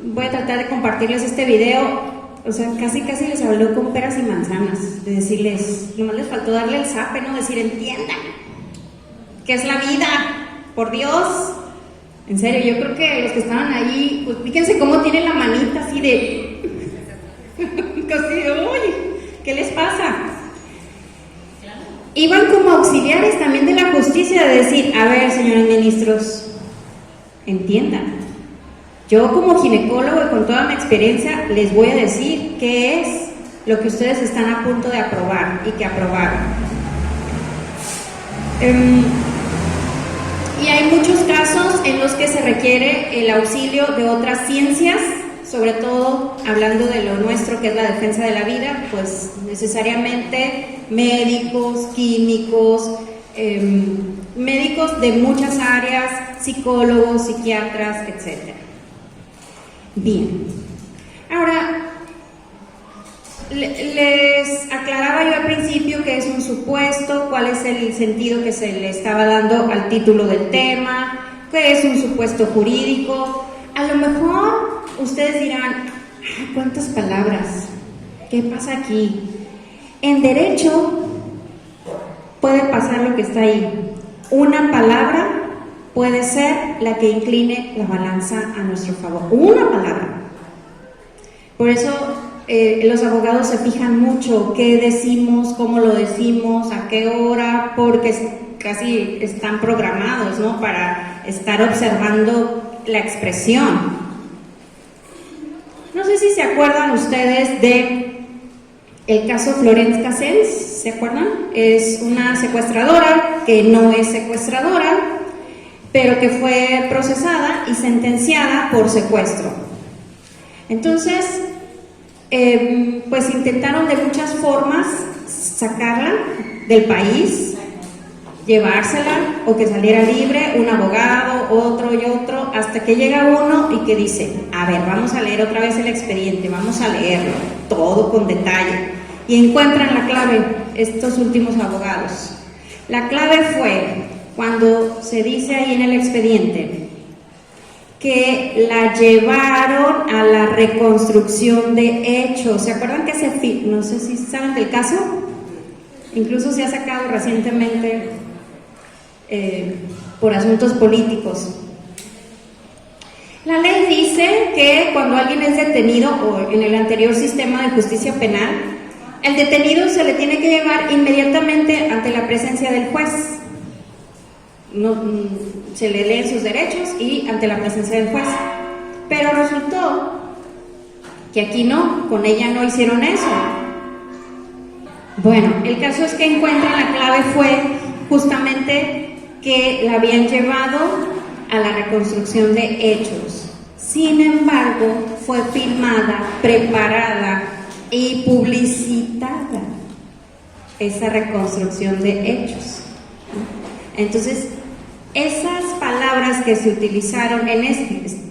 Voy a tratar de compartirles este video, o sea, casi les habló con peras y manzanas, de decirles, nomás les faltó darle el zape, ¿no? Decir, entiendan, ¿qué es la vida? Por Dios. En serio, yo creo que los que estaban ahí, pues fíjense cómo tienen la manita así de... casi de, uy, ¿qué les pasa? Iban como auxiliares también de la justicia de decir, a ver, señores ministros, entiendan, yo como ginecólogo y con toda mi experiencia les voy a decir qué es lo que ustedes están a punto de aprobar y que aprobaron. Y hay muchos casos en los que se requiere el auxilio de otras ciencias, sobre todo hablando de lo nuestro que es la defensa de la vida, pues necesariamente médicos, químicos, médicos de muchas áreas, psicólogos, psiquiatras, etc. Bien, ahora les aclaraba yo al principio que es un supuesto, cuál es el sentido que se le estaba dando al título del tema, qué es un supuesto jurídico. A lo mejor ustedes dirán, ¿cuántas palabras? ¿Qué pasa aquí? En derecho puede pasar lo que está ahí. Una palabra puede ser la que incline la balanza a nuestro favor. Una palabra. Por eso los abogados se fijan mucho qué decimos, cómo lo decimos, a qué hora, porque casi están programados, ¿no?, para estar observando la expresión. No sé si se acuerdan ustedes de el caso Florence Cassels, ¿se acuerdan? Es una secuestradora que no es secuestradora, pero que fue procesada y sentenciada por secuestro. Entonces, pues intentaron de muchas formas sacarla del país, llevársela o que saliera libre, un abogado, otro y otro, hasta que llega uno y que dice, a ver, vamos a leer otra vez el expediente, vamos a leerlo, todo con detalle, y encuentran la clave, estos últimos abogados. La clave fue cuando se dice ahí en el expediente que la llevaron a la reconstrucción de hechos. ¿Se acuerdan que no sé si saben del caso? Incluso se ha sacado recientemente por asuntos políticos. La ley dice que cuando alguien es detenido, o en el anterior sistema de justicia penal, el detenido se le tiene que llevar inmediatamente ante la presencia del juez. No, se le leen sus derechos y ante la presencia del juez. Pero resultó que aquí no, con ella no hicieron eso. Bueno, el caso es que encuentran la clave fue justamente que la habían llevado a la reconstrucción de hechos. Sin embargo, fue filmada, preparada y publicitada esa reconstrucción de hechos. Entonces, esas palabras que se utilizaron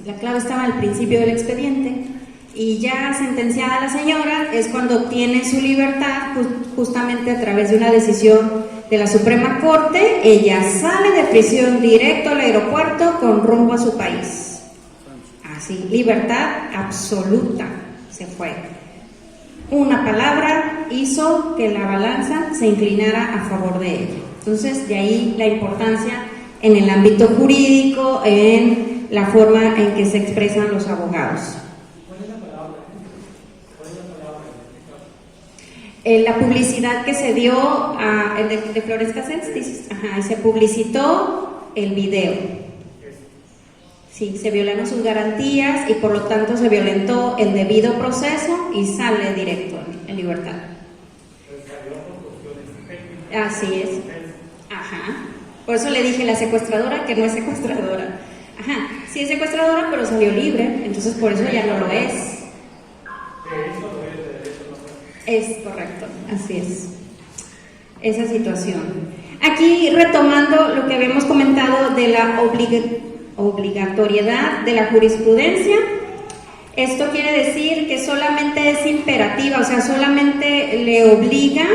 la clave estaba al principio del expediente, y ya sentenciada la señora es cuando obtiene su libertad, justamente a través de una decisión de la Suprema Corte. Ella sale de prisión directo al aeropuerto con rumbo a su país. Así, libertad absoluta, se fue. Una palabra hizo que la balanza se inclinara a favor de ella. Entonces, de ahí la importancia en el ámbito jurídico, en la forma en que se expresan los abogados. La publicidad que se dio de Flores Cassettes, dices, y se publicitó el video. Sí, se violaron sus garantías y por lo tanto se violentó el debido proceso y sale directo en libertad. Así es. Ajá. Por eso le dije la secuestradora que no es secuestradora. Ajá. Sí es secuestradora, pero salió libre, entonces por eso ya no lo es. Es correcto, así es. Esa situación. Aquí retomando lo que habíamos comentado de la obligatoriedad de la jurisprudencia, esto quiere decir que solamente es imperativa, o sea, solamente le obliga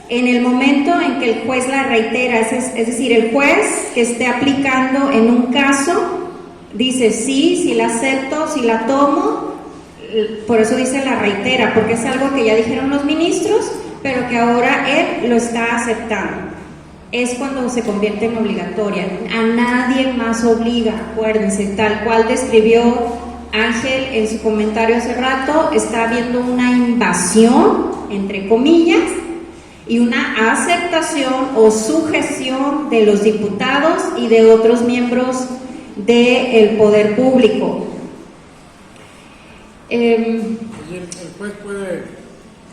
en el momento en que el juez la reitera, es decir, el juez que esté aplicando en un caso dice sí la acepto, sí la tomo. Por eso dice la reitera, porque es algo que ya dijeron los ministros, pero que ahora él lo está aceptando. Es cuando se convierte en obligatoria. A nadie más obliga, acuérdense, tal cual describió Ángel en su comentario hace rato, está habiendo una invasión, entre comillas, y una aceptación o sujeción de los diputados y de otros miembros del poder público. Y el juez puede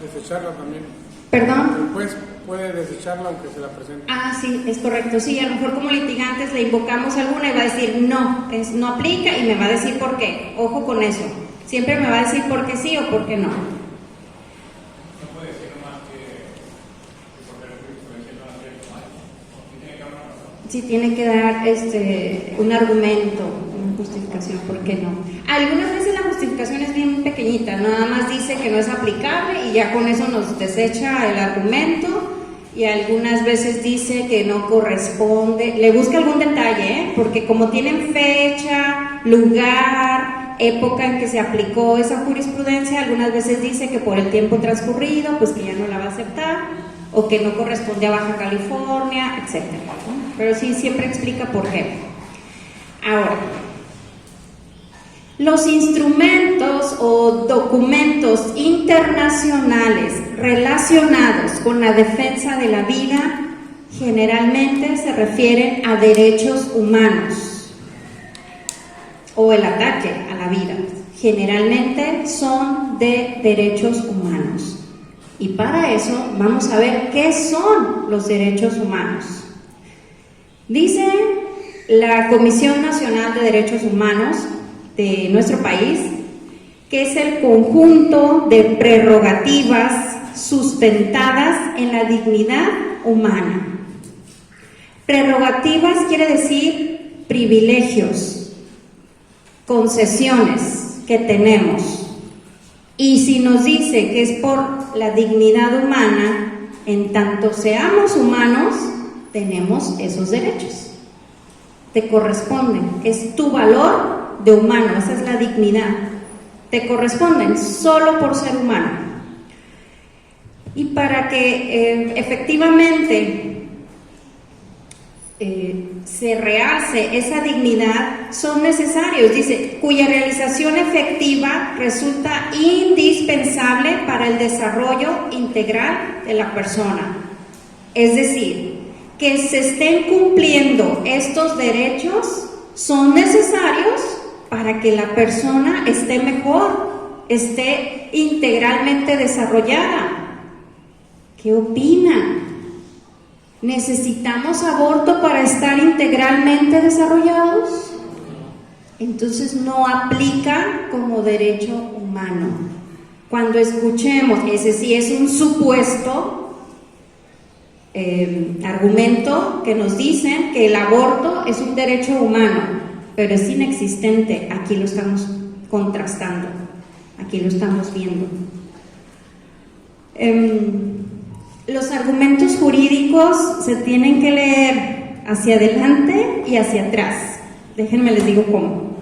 desecharla también. ¿Perdón? El juez puede desecharla aunque se la presente. Sí, es correcto. Sí, a lo mejor como litigantes le invocamos alguna y va a decir no aplica y me va a decir por qué. Ojo con eso. Siempre me va a decir por qué sí o por qué no. No puede decir nomás que porque la jurisprudencia no la quiere tomar. Tiene que haber una razón. Sí, tiene que dar un argumento, una justificación, ¿por qué no? Algunas veces la justificación es bien pequeñita, nada más dice que no es aplicable y ya con eso nos desecha el argumento, y algunas veces dice que no corresponde, le busca algún detalle, porque como tienen fecha, lugar, época en que se aplicó esa jurisprudencia, algunas veces dice que por el tiempo transcurrido, pues que ya no la va a aceptar, o que no corresponde a Baja California, etc. Pero sí, siempre explica por qué. Ahora, los instrumentos o documentos internacionales relacionados con la defensa de la vida generalmente se refieren a derechos humanos o el ataque a la vida. Generalmente son de derechos humanos. Y para eso vamos a ver qué son los derechos humanos. Dice la Comisión Nacional de Derechos Humanos de nuestro país que es el conjunto de prerrogativas sustentadas en la dignidad humana. Prerrogativas quiere decir privilegios, concesiones que tenemos. Y si nos dice que es por la dignidad humana, en tanto seamos humanos, tenemos esos derechos. Te corresponden, es tu valor de humano, esa es la dignidad. Te corresponden solo por ser humano. Y para que efectivamente se realce esa dignidad, son necesarios, dice, cuya realización efectiva resulta indispensable para el desarrollo integral de la persona. Es decir, que se estén cumpliendo estos derechos son necesarios para que la persona esté mejor, esté integralmente desarrollada. ¿Qué opinan? ¿Necesitamos aborto para estar integralmente desarrollados? Entonces no aplica como derecho humano. Cuando escuchemos, ese sí es un supuesto argumento que nos dicen que el aborto es un derecho humano, pero es inexistente. Aquí lo estamos contrastando, aquí lo estamos viendo. Los argumentos jurídicos se tienen que leer hacia adelante y hacia atrás. Déjenme les digo cómo.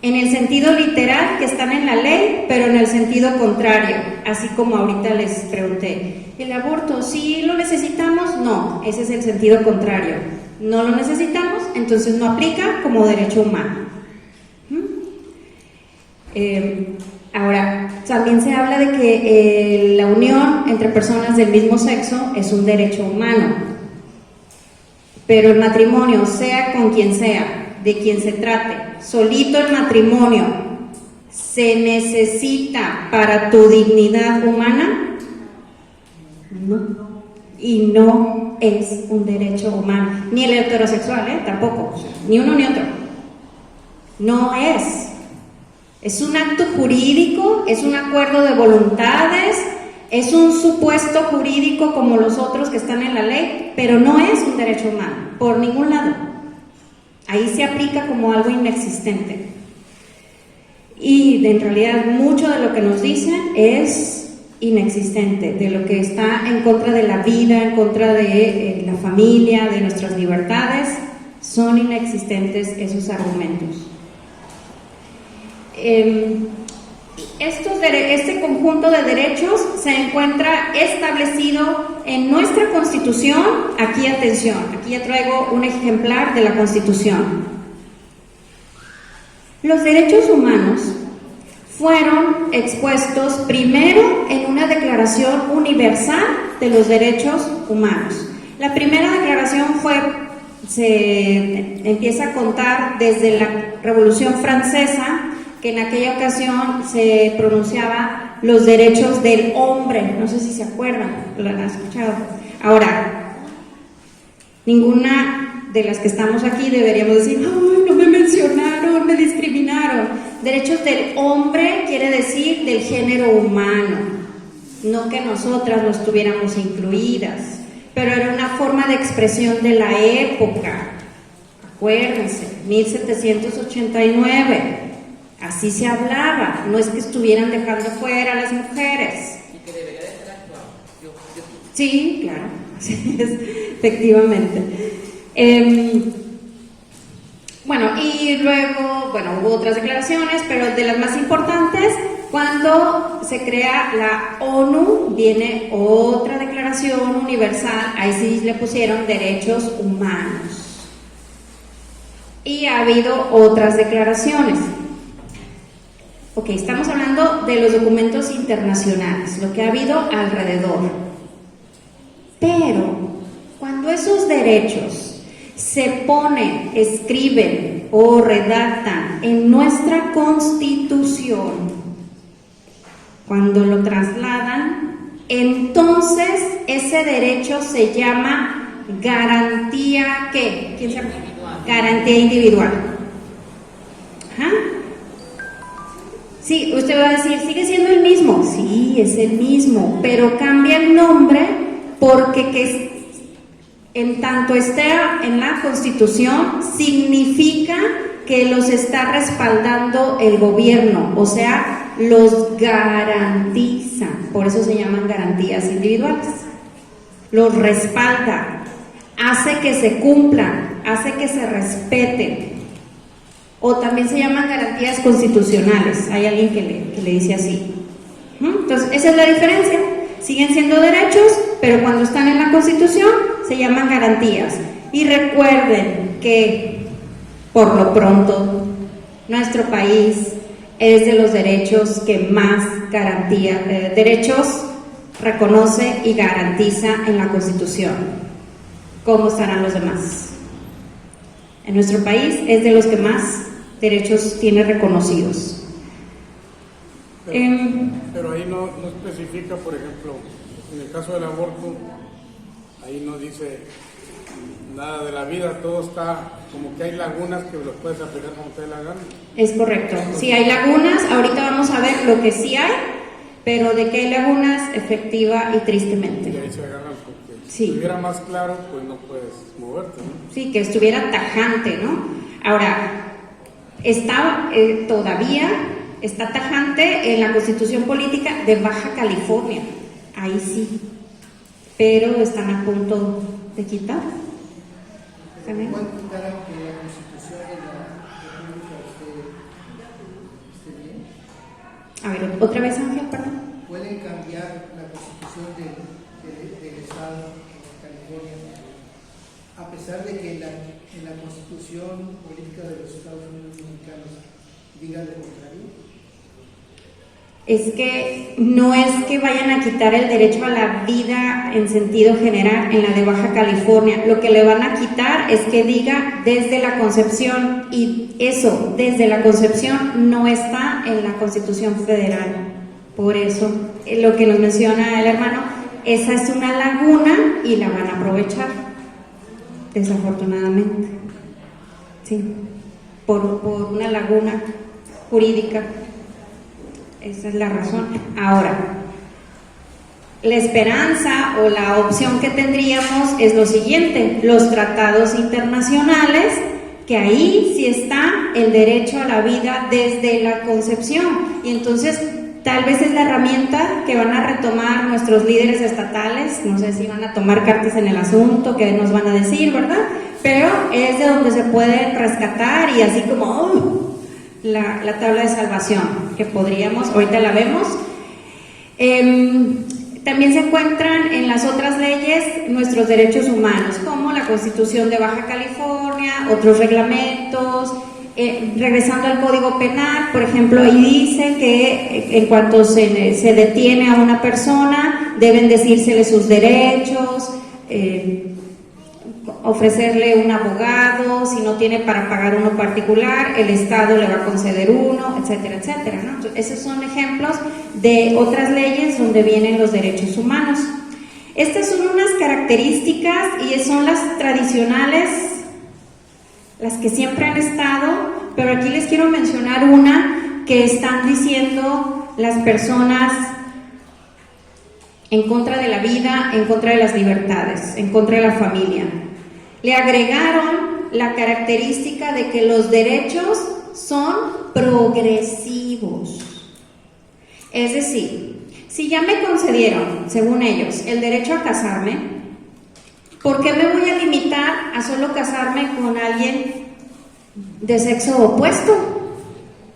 En el sentido literal que están en la ley, pero en el sentido contrario, así como ahorita les pregunté. ¿El aborto sí lo necesitamos? No, ese es el sentido contrario. No lo necesitamos, entonces no aplica como derecho humano. Ahora, también se habla de que la unión entre personas del mismo sexo es un derecho humano, pero el matrimonio, sea con quien sea, de quien se trate, solito el matrimonio, ¿se necesita para tu dignidad humana? No, y no es un derecho humano, ni el heterosexual, tampoco, ni uno ni otro, no es. Es un acto jurídico, es un acuerdo de voluntades, es un supuesto jurídico como los otros que están en la ley, pero no es un derecho humano, por ningún lado. Ahí se aplica como algo inexistente. Y en realidad mucho de lo que nos dicen es inexistente, de lo que está en contra de la vida, en contra de la familia, de nuestras libertades, son inexistentes esos argumentos. Este conjunto de derechos se encuentra establecido en nuestra Constitución. Aquí atención, aquí ya traigo un ejemplar de la Constitución. Los derechos humanos fueron expuestos primero en una Declaración Universal de los Derechos Humanos. La primera declaración se empieza a contar desde la Revolución Francesa, que en aquella ocasión se pronunciaba los derechos del hombre. No sé si se acuerdan, lo han escuchado. Ahora, ninguna de las que estamos aquí deberíamos decir, ¡ay, no me mencionaron, me discriminaron! Derechos del hombre quiere decir del género humano, no que nosotras no estuviéramos incluidas, pero era una forma de expresión de la época. Acuérdense, 1789. Así se hablaba, no es que estuvieran dejando fuera a las mujeres. Y que debería de ser actuado. Sí, claro, así es, efectivamente. Y luego, hubo otras declaraciones, pero de las más importantes, cuando se crea la ONU, viene otra declaración universal, ahí sí le pusieron derechos humanos. Y ha habido otras declaraciones. Ok, estamos hablando de los documentos internacionales, lo que ha habido alrededor. Pero cuando esos derechos se ponen, escriben o redactan en nuestra Constitución, cuando lo trasladan, entonces ese derecho se llama garantía, ¿qué? ¿Quién sabe? Garantía individual. Ajá. Sí, usted va a decir, ¿sigue siendo el mismo? Sí, es el mismo, pero cambia el nombre porque en tanto esté en la Constitución, significa que los está respaldando el gobierno, o sea, los garantiza, por eso se llaman garantías individuales. Los respalda, hace que se cumplan, hace que se respeten. O también se llaman garantías constitucionales. Hay alguien que le dice así. Entonces, esa es la diferencia. Siguen siendo derechos, pero cuando están en la Constitución se llaman garantías. Y recuerden que, por lo pronto, nuestro país es de los derechos que más derechos reconoce y garantiza en la Constitución. ¿Cómo estarán los demás? En nuestro país es de los que más derechos tiene reconocidos. Pero ahí no especifica, por ejemplo, en el caso del aborto, ahí no dice nada de la vida, todo está como que hay lagunas que los puedes aplicar como te dé la gana. Es correcto. Sí hay lagunas, ahorita vamos a ver lo que sí hay, pero de que hay lagunas, efectiva y Y tristemente. ahí se agarran porque Sí. si estuviera más claro, pues no puedes moverte, ¿no? Sí, que estuviera tajante, ¿no? Ahora, todavía está tajante en la Constitución Política de Baja California, ahí sí, pero están a punto de quitar. ¿También? ¿Pueden quitar aunque la Constitución de la República esté bien? A ver, otra vez, Ángel, perdón. ¿Pueden cambiar la Constitución del Estado de California a pesar de que en la Constitución Política de los Estados Unidos Mexicanos diga lo contrario? Es que no es que vayan a quitar el derecho a la vida en sentido general en la de Baja California. Lo que le van a quitar es que diga desde la concepción, y eso, desde la concepción, no está en la Constitución Federal. Por eso, lo que nos menciona el hermano, esa es una laguna y la van a aprovechar, desafortunadamente. Sí, por una laguna jurídica. Esa es la razón. Ahora, la esperanza o la opción que tendríamos es lo siguiente: los tratados internacionales, que ahí sí está el derecho a la vida desde la concepción, y entonces tal vez es la herramienta que van a retomar nuestros líderes estatales. No sé si van a tomar cartas en el asunto, qué nos van a decir, ¿verdad? Pero es de donde se puede rescatar, y así como la tabla de salvación, que podríamos, ahorita la vemos. También se encuentran en las otras leyes nuestros derechos humanos, como la Constitución de Baja California, otros reglamentos. Regresando al Código Penal, por ejemplo, ahí dice que en cuanto se detiene a una persona, deben decírsele sus derechos, ofrecerle un abogado, si no tiene para pagar uno particular, el Estado le va a conceder uno, etcétera, etcétera, ¿no? Entonces, esos son ejemplos de otras leyes donde vienen los derechos humanos. Estas son unas características y son las tradicionales, las que siempre han estado, pero aquí les quiero mencionar una que están diciendo las personas en contra de la vida, en contra de las libertades, en contra de la familia. Le agregaron la característica de que los derechos son progresivos. Es decir, si ya me concedieron, según ellos, el derecho a casarme, ¿por qué me voy a limitar a solo casarme con alguien de sexo opuesto?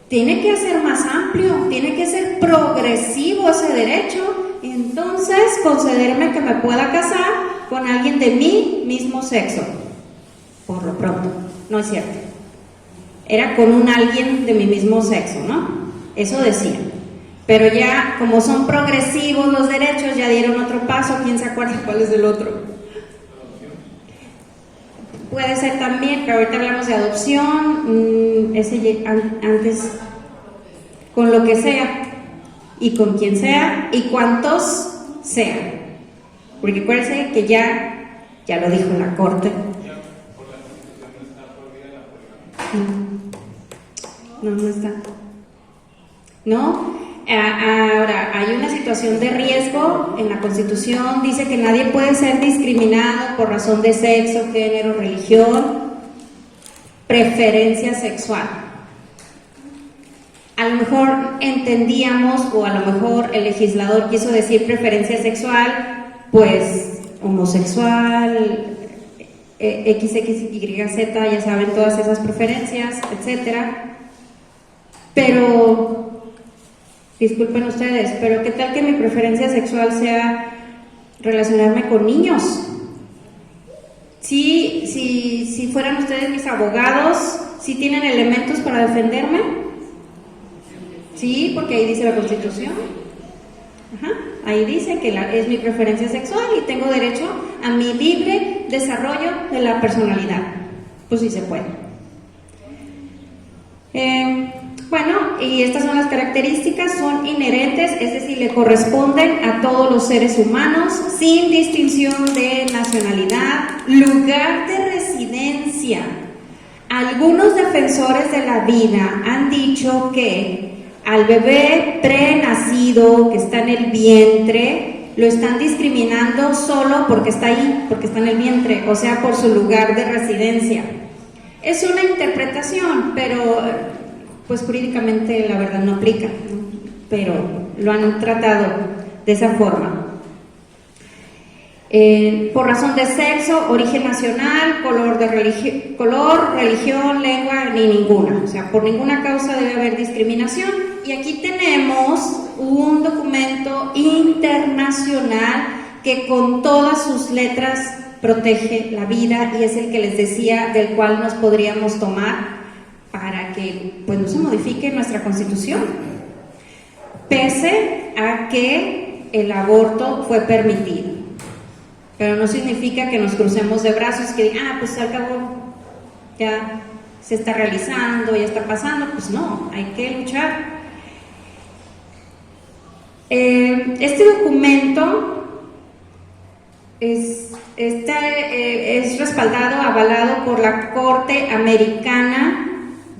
Tiene que ser más amplio, tiene que ser progresivo ese derecho, y entonces concederme que me pueda casar con alguien de mi mismo sexo. Por lo pronto, no es cierto. Era con un alguien de mi mismo sexo, ¿no? Eso decía. Pero ya, como son progresivos los derechos, ya dieron otro paso. ¿Quién se acuerda cuál es el otro? Puede ser también, pero ahorita hablamos de adopción, antes, con lo que sea, y con quien sea, y cuantos sean. Porque acuérdense que ya lo dijo la Corte. No está. ¿No? Ahora, hay una situación de riesgo en la Constitución, dice que nadie puede ser discriminado por razón de sexo, género, religión, preferencia sexual. A lo mejor entendíamos, o a lo mejor el legislador quiso decir preferencia sexual, pues homosexual, XXYZ, ya saben, todas esas preferencias, etcétera. Pero disculpen ustedes, pero ¿qué tal que mi preferencia sexual sea relacionarme con niños? Si fueran ustedes mis abogados, ¿sí tienen elementos para defenderme? Sí, porque ahí dice la Constitución. Ajá. Ahí dice que es mi preferencia sexual y tengo derecho a mi libre desarrollo de la personalidad. Pues sí se puede. Bueno, y estas son las características, son inherentes, es decir, le corresponden a todos los seres humanos, sin distinción de nacionalidad, lugar de residencia. Algunos defensores de la vida han dicho que al bebé prenacido que está en el vientre, lo están discriminando solo porque está ahí, porque está en el vientre, o sea, por su lugar de residencia. Es una interpretación, pero pues jurídicamente la verdad no aplica, ¿no? Pero lo han tratado de esa forma. Por razón de sexo, origen nacional, color, religión, lengua, ni ninguna. O sea, por ninguna causa debe haber discriminación. Y aquí tenemos un documento internacional que con todas sus letras protege la vida y es el que les decía del cual nos podríamos tomar para que pues no se modifique nuestra Constitución, pese a que el aborto fue permitido. Pero no significa que nos crucemos de brazos, que digan, pues al cabo ya se está realizando, ya está pasando. Pues no, hay que luchar. Este documento es respaldado, avalado por la Corte Americana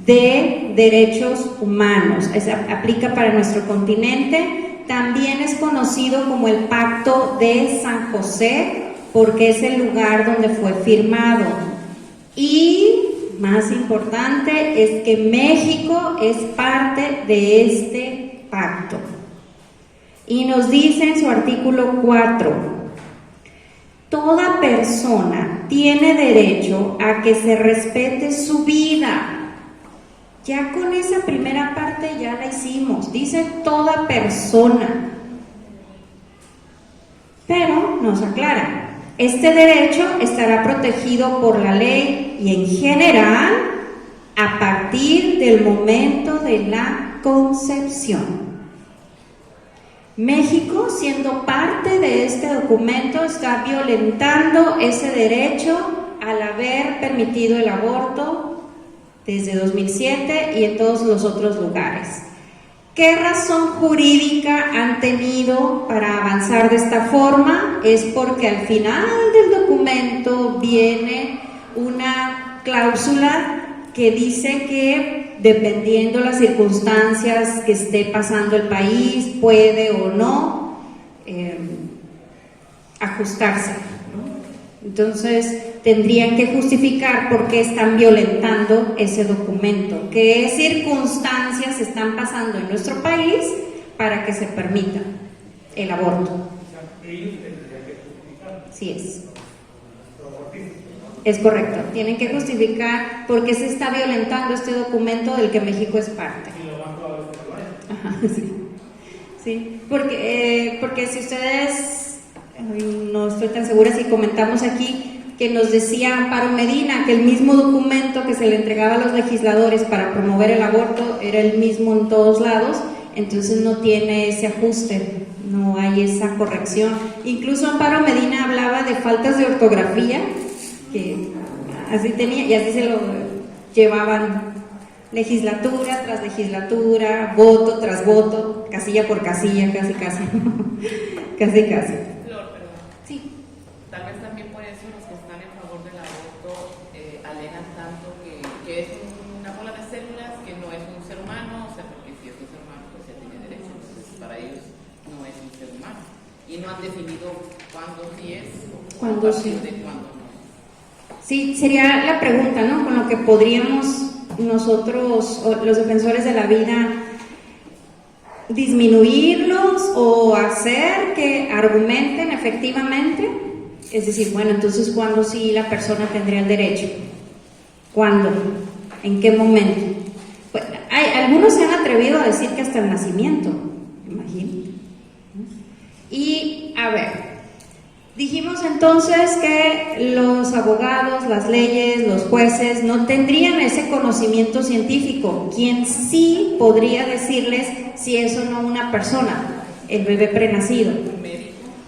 de Derechos Humanos. Aplica para nuestro continente. También es conocido como el Pacto de San José porque es el lugar donde fue firmado. Y más importante es que México es parte de este pacto. Y nos dice en su artículo 4: toda persona tiene derecho a que se respete su vida. Ya con esa primera parte ya la hicimos, dice toda persona. Pero nos aclara, este derecho estará protegido por la ley y en general a partir del momento de la concepción. México, siendo parte de este documento, está violentando ese derecho al haber permitido el aborto desde 2007 y en todos los otros lugares. ¿Qué razón jurídica han tenido para avanzar de esta forma? Es porque al final del documento viene una cláusula que dice que dependiendo las circunstancias que esté pasando el país, puede o no ajustarse, ¿no? Entonces tendrían que justificar por qué están violentando ese documento, qué circunstancias están pasando en nuestro país para que se permita el aborto. Sí es. Es correcto, tienen que justificar por qué se está violentando este documento del que México es parte. Ajá, sí. Sí, porque si ustedes, no estoy tan segura si comentamos aquí, que nos decía Amparo Medina que el mismo documento que se le entregaba a los legisladores para promover el aborto era el mismo en todos lados, entonces no tiene ese ajuste, no hay esa corrección. Incluso Amparo Medina hablaba de faltas de ortografía, que así tenía, y así se lo llevaban legislatura tras legislatura, voto tras voto, casilla por casilla, casi. Flor, perdón. Sí. Tal vez también por eso los que están en favor del aborto alegan tanto que es una bola de células, que no es un ser humano, o sea, porque si es un ser humano, pues ya tiene derechos, entonces para ellos no es un ser humano. Y no han definido cuándo sí es, cuándo sí. de cuándo no. Sí, sería la pregunta, ¿no? Con lo que podríamos nosotros, los defensores de la vida, disminuirlos o hacer que argumenten efectivamente. Es decir, bueno, entonces ¿cuándo sí la persona tendría el derecho? ¿Cuándo? ¿En qué momento? Pues, algunos se han atrevido a decir que hasta el nacimiento, imagínate. Y a ver, dijimos entonces que los abogados, las leyes, los jueces no tendrían ese conocimiento científico. ¿Quién sí podría decirles si es o no una persona? El bebé prenacido.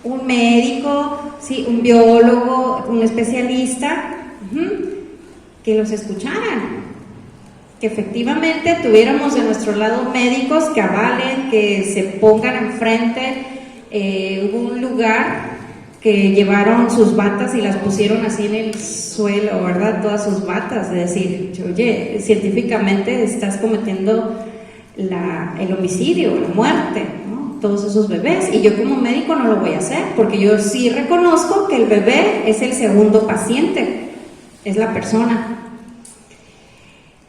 Un médico, sí, un biólogo, un especialista, que los escucharan, que efectivamente tuviéramos de nuestro lado médicos que avalen, que se pongan enfrente. Hubo un lugar que llevaron sus batas y las pusieron así en el suelo, ¿verdad? Todas sus batas, de decir, oye, científicamente estás cometiendo el homicidio, la muerte, ¿no? Todos esos bebés, y yo como médico no lo voy a hacer, porque yo sí reconozco que el bebé es el segundo paciente, es la persona.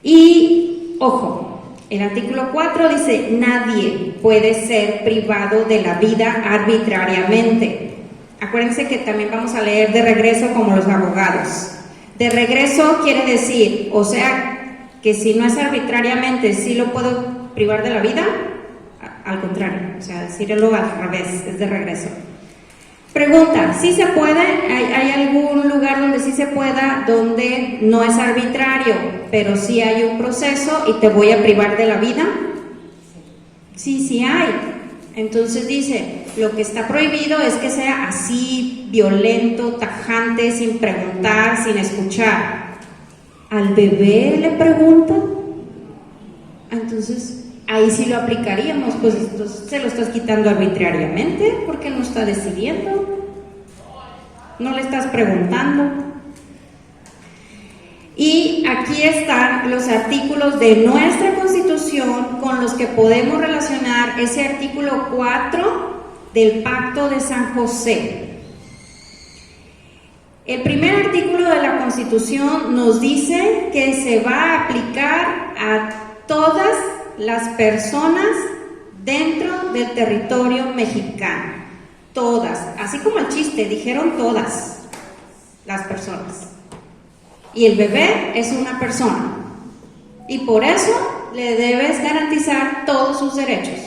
Y, ojo, el artículo 4 dice, nadie puede ser privado de la vida arbitrariamente. Acuérdense que también vamos a leer de regreso como los abogados. De regreso quiere decir, o sea, que si no es arbitrariamente, ¿sí lo puedo privar de la vida? Al contrario, o sea, decirlo al revés, es de regreso. Pregunta, ¿sí se puede? ¿Hay algún lugar donde sí se pueda, donde no es arbitrario, pero sí hay un proceso y te voy a privar de la vida? Sí, sí hay. Entonces dice, lo que está prohibido es que sea así, violento, tajante, sin preguntar, sin escuchar. ¿Al bebé le preguntan? Entonces, ahí sí lo aplicaríamos, pues entonces se lo estás quitando arbitrariamente, porque no está decidiendo, no le estás preguntando. Y aquí están los artículos de nuestra Constitución con los que podemos relacionar ese artículo 4 del Pacto de San José. El primer artículo de la Constitución nos dice que se va a aplicar a todas las personas dentro del territorio mexicano. Todas, así como el chiste, dijeron todas las personas. Y el bebé es una persona. Y por eso le debes garantizar todos sus derechos.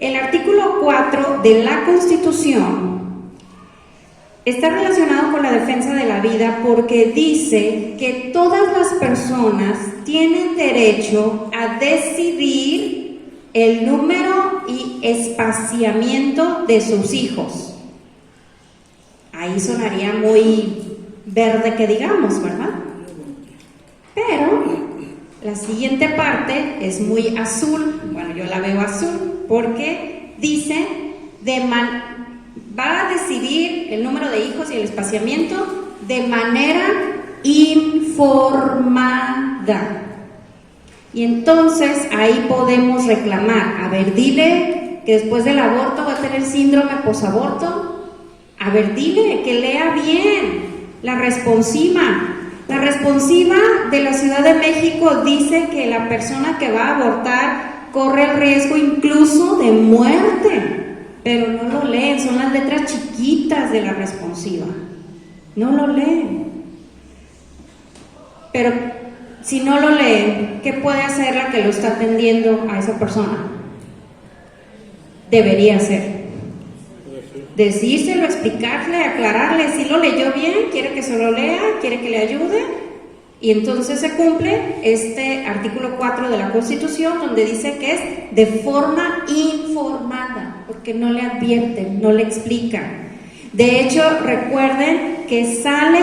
El artículo 4 de la Constitución está relacionado con la defensa de la vida porque dice que todas las personas tienen derecho a decidir el número y espaciamiento de sus hijos. Ahí sonaría muy verde que digamos, ¿verdad? Pero la siguiente parte es muy azul, bueno, yo la veo azul, porque dice va a decidir el número de hijos y el espaciamiento de manera informada. Y entonces ahí podemos reclamar, a ver, dile que después del aborto va a tener síndrome posaborto, a ver, dile que lea bien la responsiva. La responsiva de la Ciudad de México dice que la persona que va a abortar corre el riesgo incluso de muerte. Pero no lo leen, son las letras chiquitas de la responsiva. No lo leen. Pero si no lo leen, ¿qué puede hacer la que lo está atendiendo a esa persona? Debería hacer. Decírselo, explicarle, aclararle. Si lo leyó bien, quiere que se lo lea, quiere que le ayude. Y entonces se cumple este artículo 4 de la Constitución, donde dice que es de forma informada, porque no le advierten, no le explican. De hecho, recuerden que sale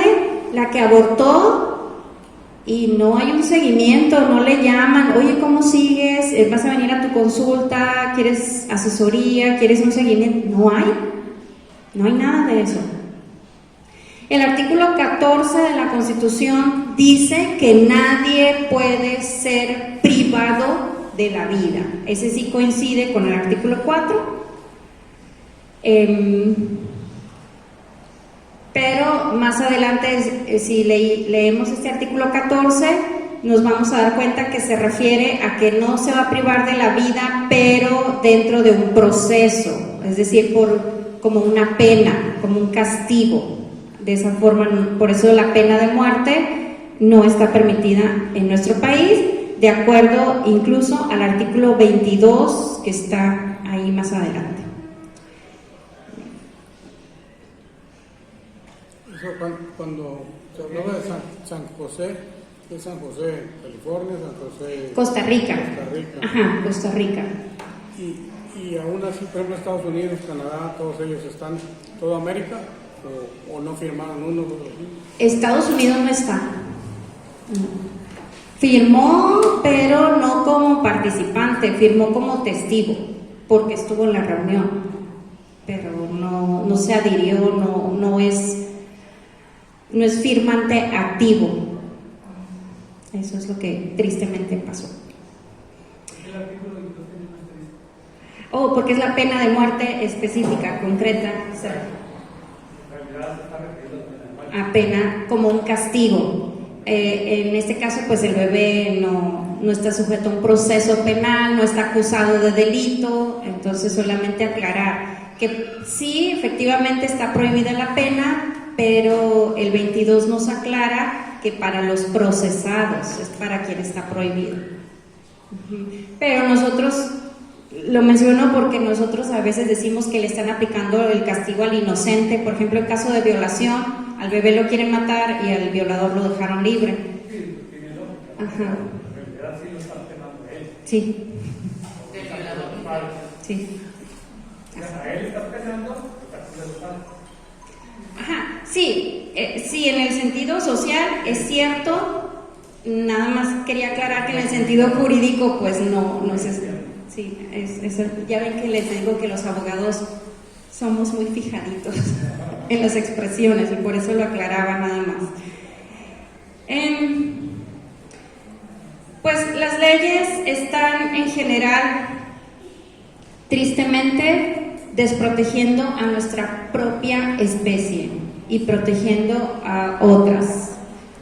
la que abortó y no hay un seguimiento, no le llaman, oye, ¿cómo sigues? ¿Vas a venir a tu consulta? ¿Quieres asesoría? ¿Quieres un seguimiento? No hay nada de eso. El artículo 14 de la Constitución dice que nadie puede ser privado de la vida. Ese sí coincide con el artículo 4. Pero más adelante, si leemos este artículo 14, nos vamos a dar cuenta que se refiere a que no se va a privar de la vida, pero dentro de un proceso, es decir, como una pena, como un castigo. De esa forma, por eso la pena de muerte no está permitida en nuestro país, de acuerdo incluso al artículo 22 que está ahí más adelante. Eso cuando se hablaba de San José, ¿es San José, California, San José? Costa Rica. Costa Rica. Ajá, Costa Rica. Y aún así, por ejemplo, Estados Unidos, Canadá, todos ellos están, ¿toda América? ¿O no firmaron uno? Estados Unidos no está. Firmó, pero no como participante, firmó como testigo, porque estuvo en la reunión, pero no se adhirió, no es firmante activo. Eso es lo que tristemente pasó. Oh, porque es la pena de muerte específica, concreta, o sea, a pena como un castigo. En este caso, pues el bebé no está sujeto a un proceso penal, no está acusado de delito, entonces solamente aclarar que sí, efectivamente está prohibida la pena, pero el 22 nos aclara que para los procesados es para quien está prohibido. Pero nosotros, lo menciono porque nosotros a veces decimos que le están aplicando el castigo al inocente, por ejemplo, en caso de violación, al bebé lo quieren matar y al violador lo dejaron libre. Ajá. Sí. Sí. Ajá, sí, sí, en el sentido social es cierto, nada más quería aclarar que en el sentido jurídico pues no es eso. Sí, ya ven que les digo que los abogados somos muy fijaditos en las expresiones y por eso lo aclaraba nada más. Pues las leyes están en general, tristemente, desprotegiendo a nuestra propia especie y protegiendo a otras.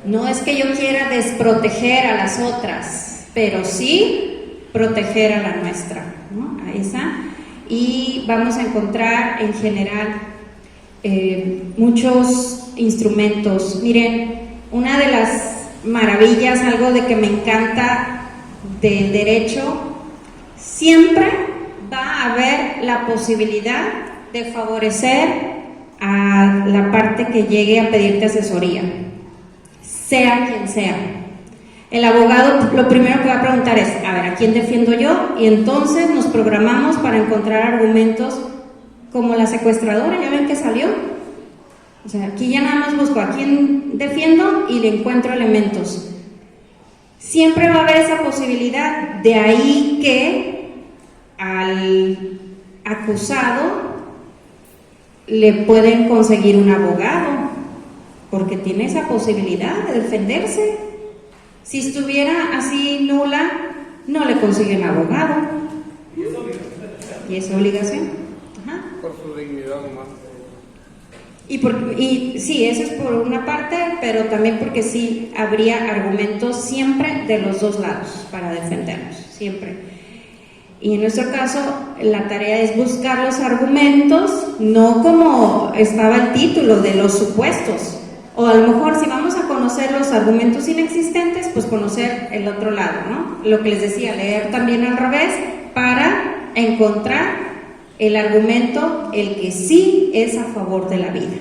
No es que yo quiera desproteger a las otras, pero sí proteger a la nuestra, ¿no? A esa. Y vamos a encontrar en general muchos instrumentos. Miren, una de las maravillas, algo de que me encanta del derecho, siempre va a haber la posibilidad de favorecer a la parte que llegue a pedirte asesoría, sea quien sea. El abogado lo primero que va a preguntar es, a ver, ¿a quién defiendo yo? Y entonces nos programamos para encontrar argumentos como la secuestradora, ya ven que salió. O sea, aquí ya nada más busco a quién defiendo y le encuentro elementos. Siempre va a haber esa posibilidad, de ahí que al acusado le pueden conseguir un abogado, porque tiene esa posibilidad de defenderse. Si estuviera así nula, no le consiguen abogado. Y es obligación. Ajá. Por su dignidad nomás. Y sí, eso es por una parte, pero también porque sí habría argumentos siempre de los dos lados para defendernos, siempre. Y en nuestro caso, la tarea es buscar los argumentos, no como estaba el título de los supuestos. O a lo mejor si vamos a conocer los argumentos inexistentes, pues conocer el otro lado, ¿no? Lo que les decía, leer también al revés para encontrar el argumento, el que sí es a favor de la vida.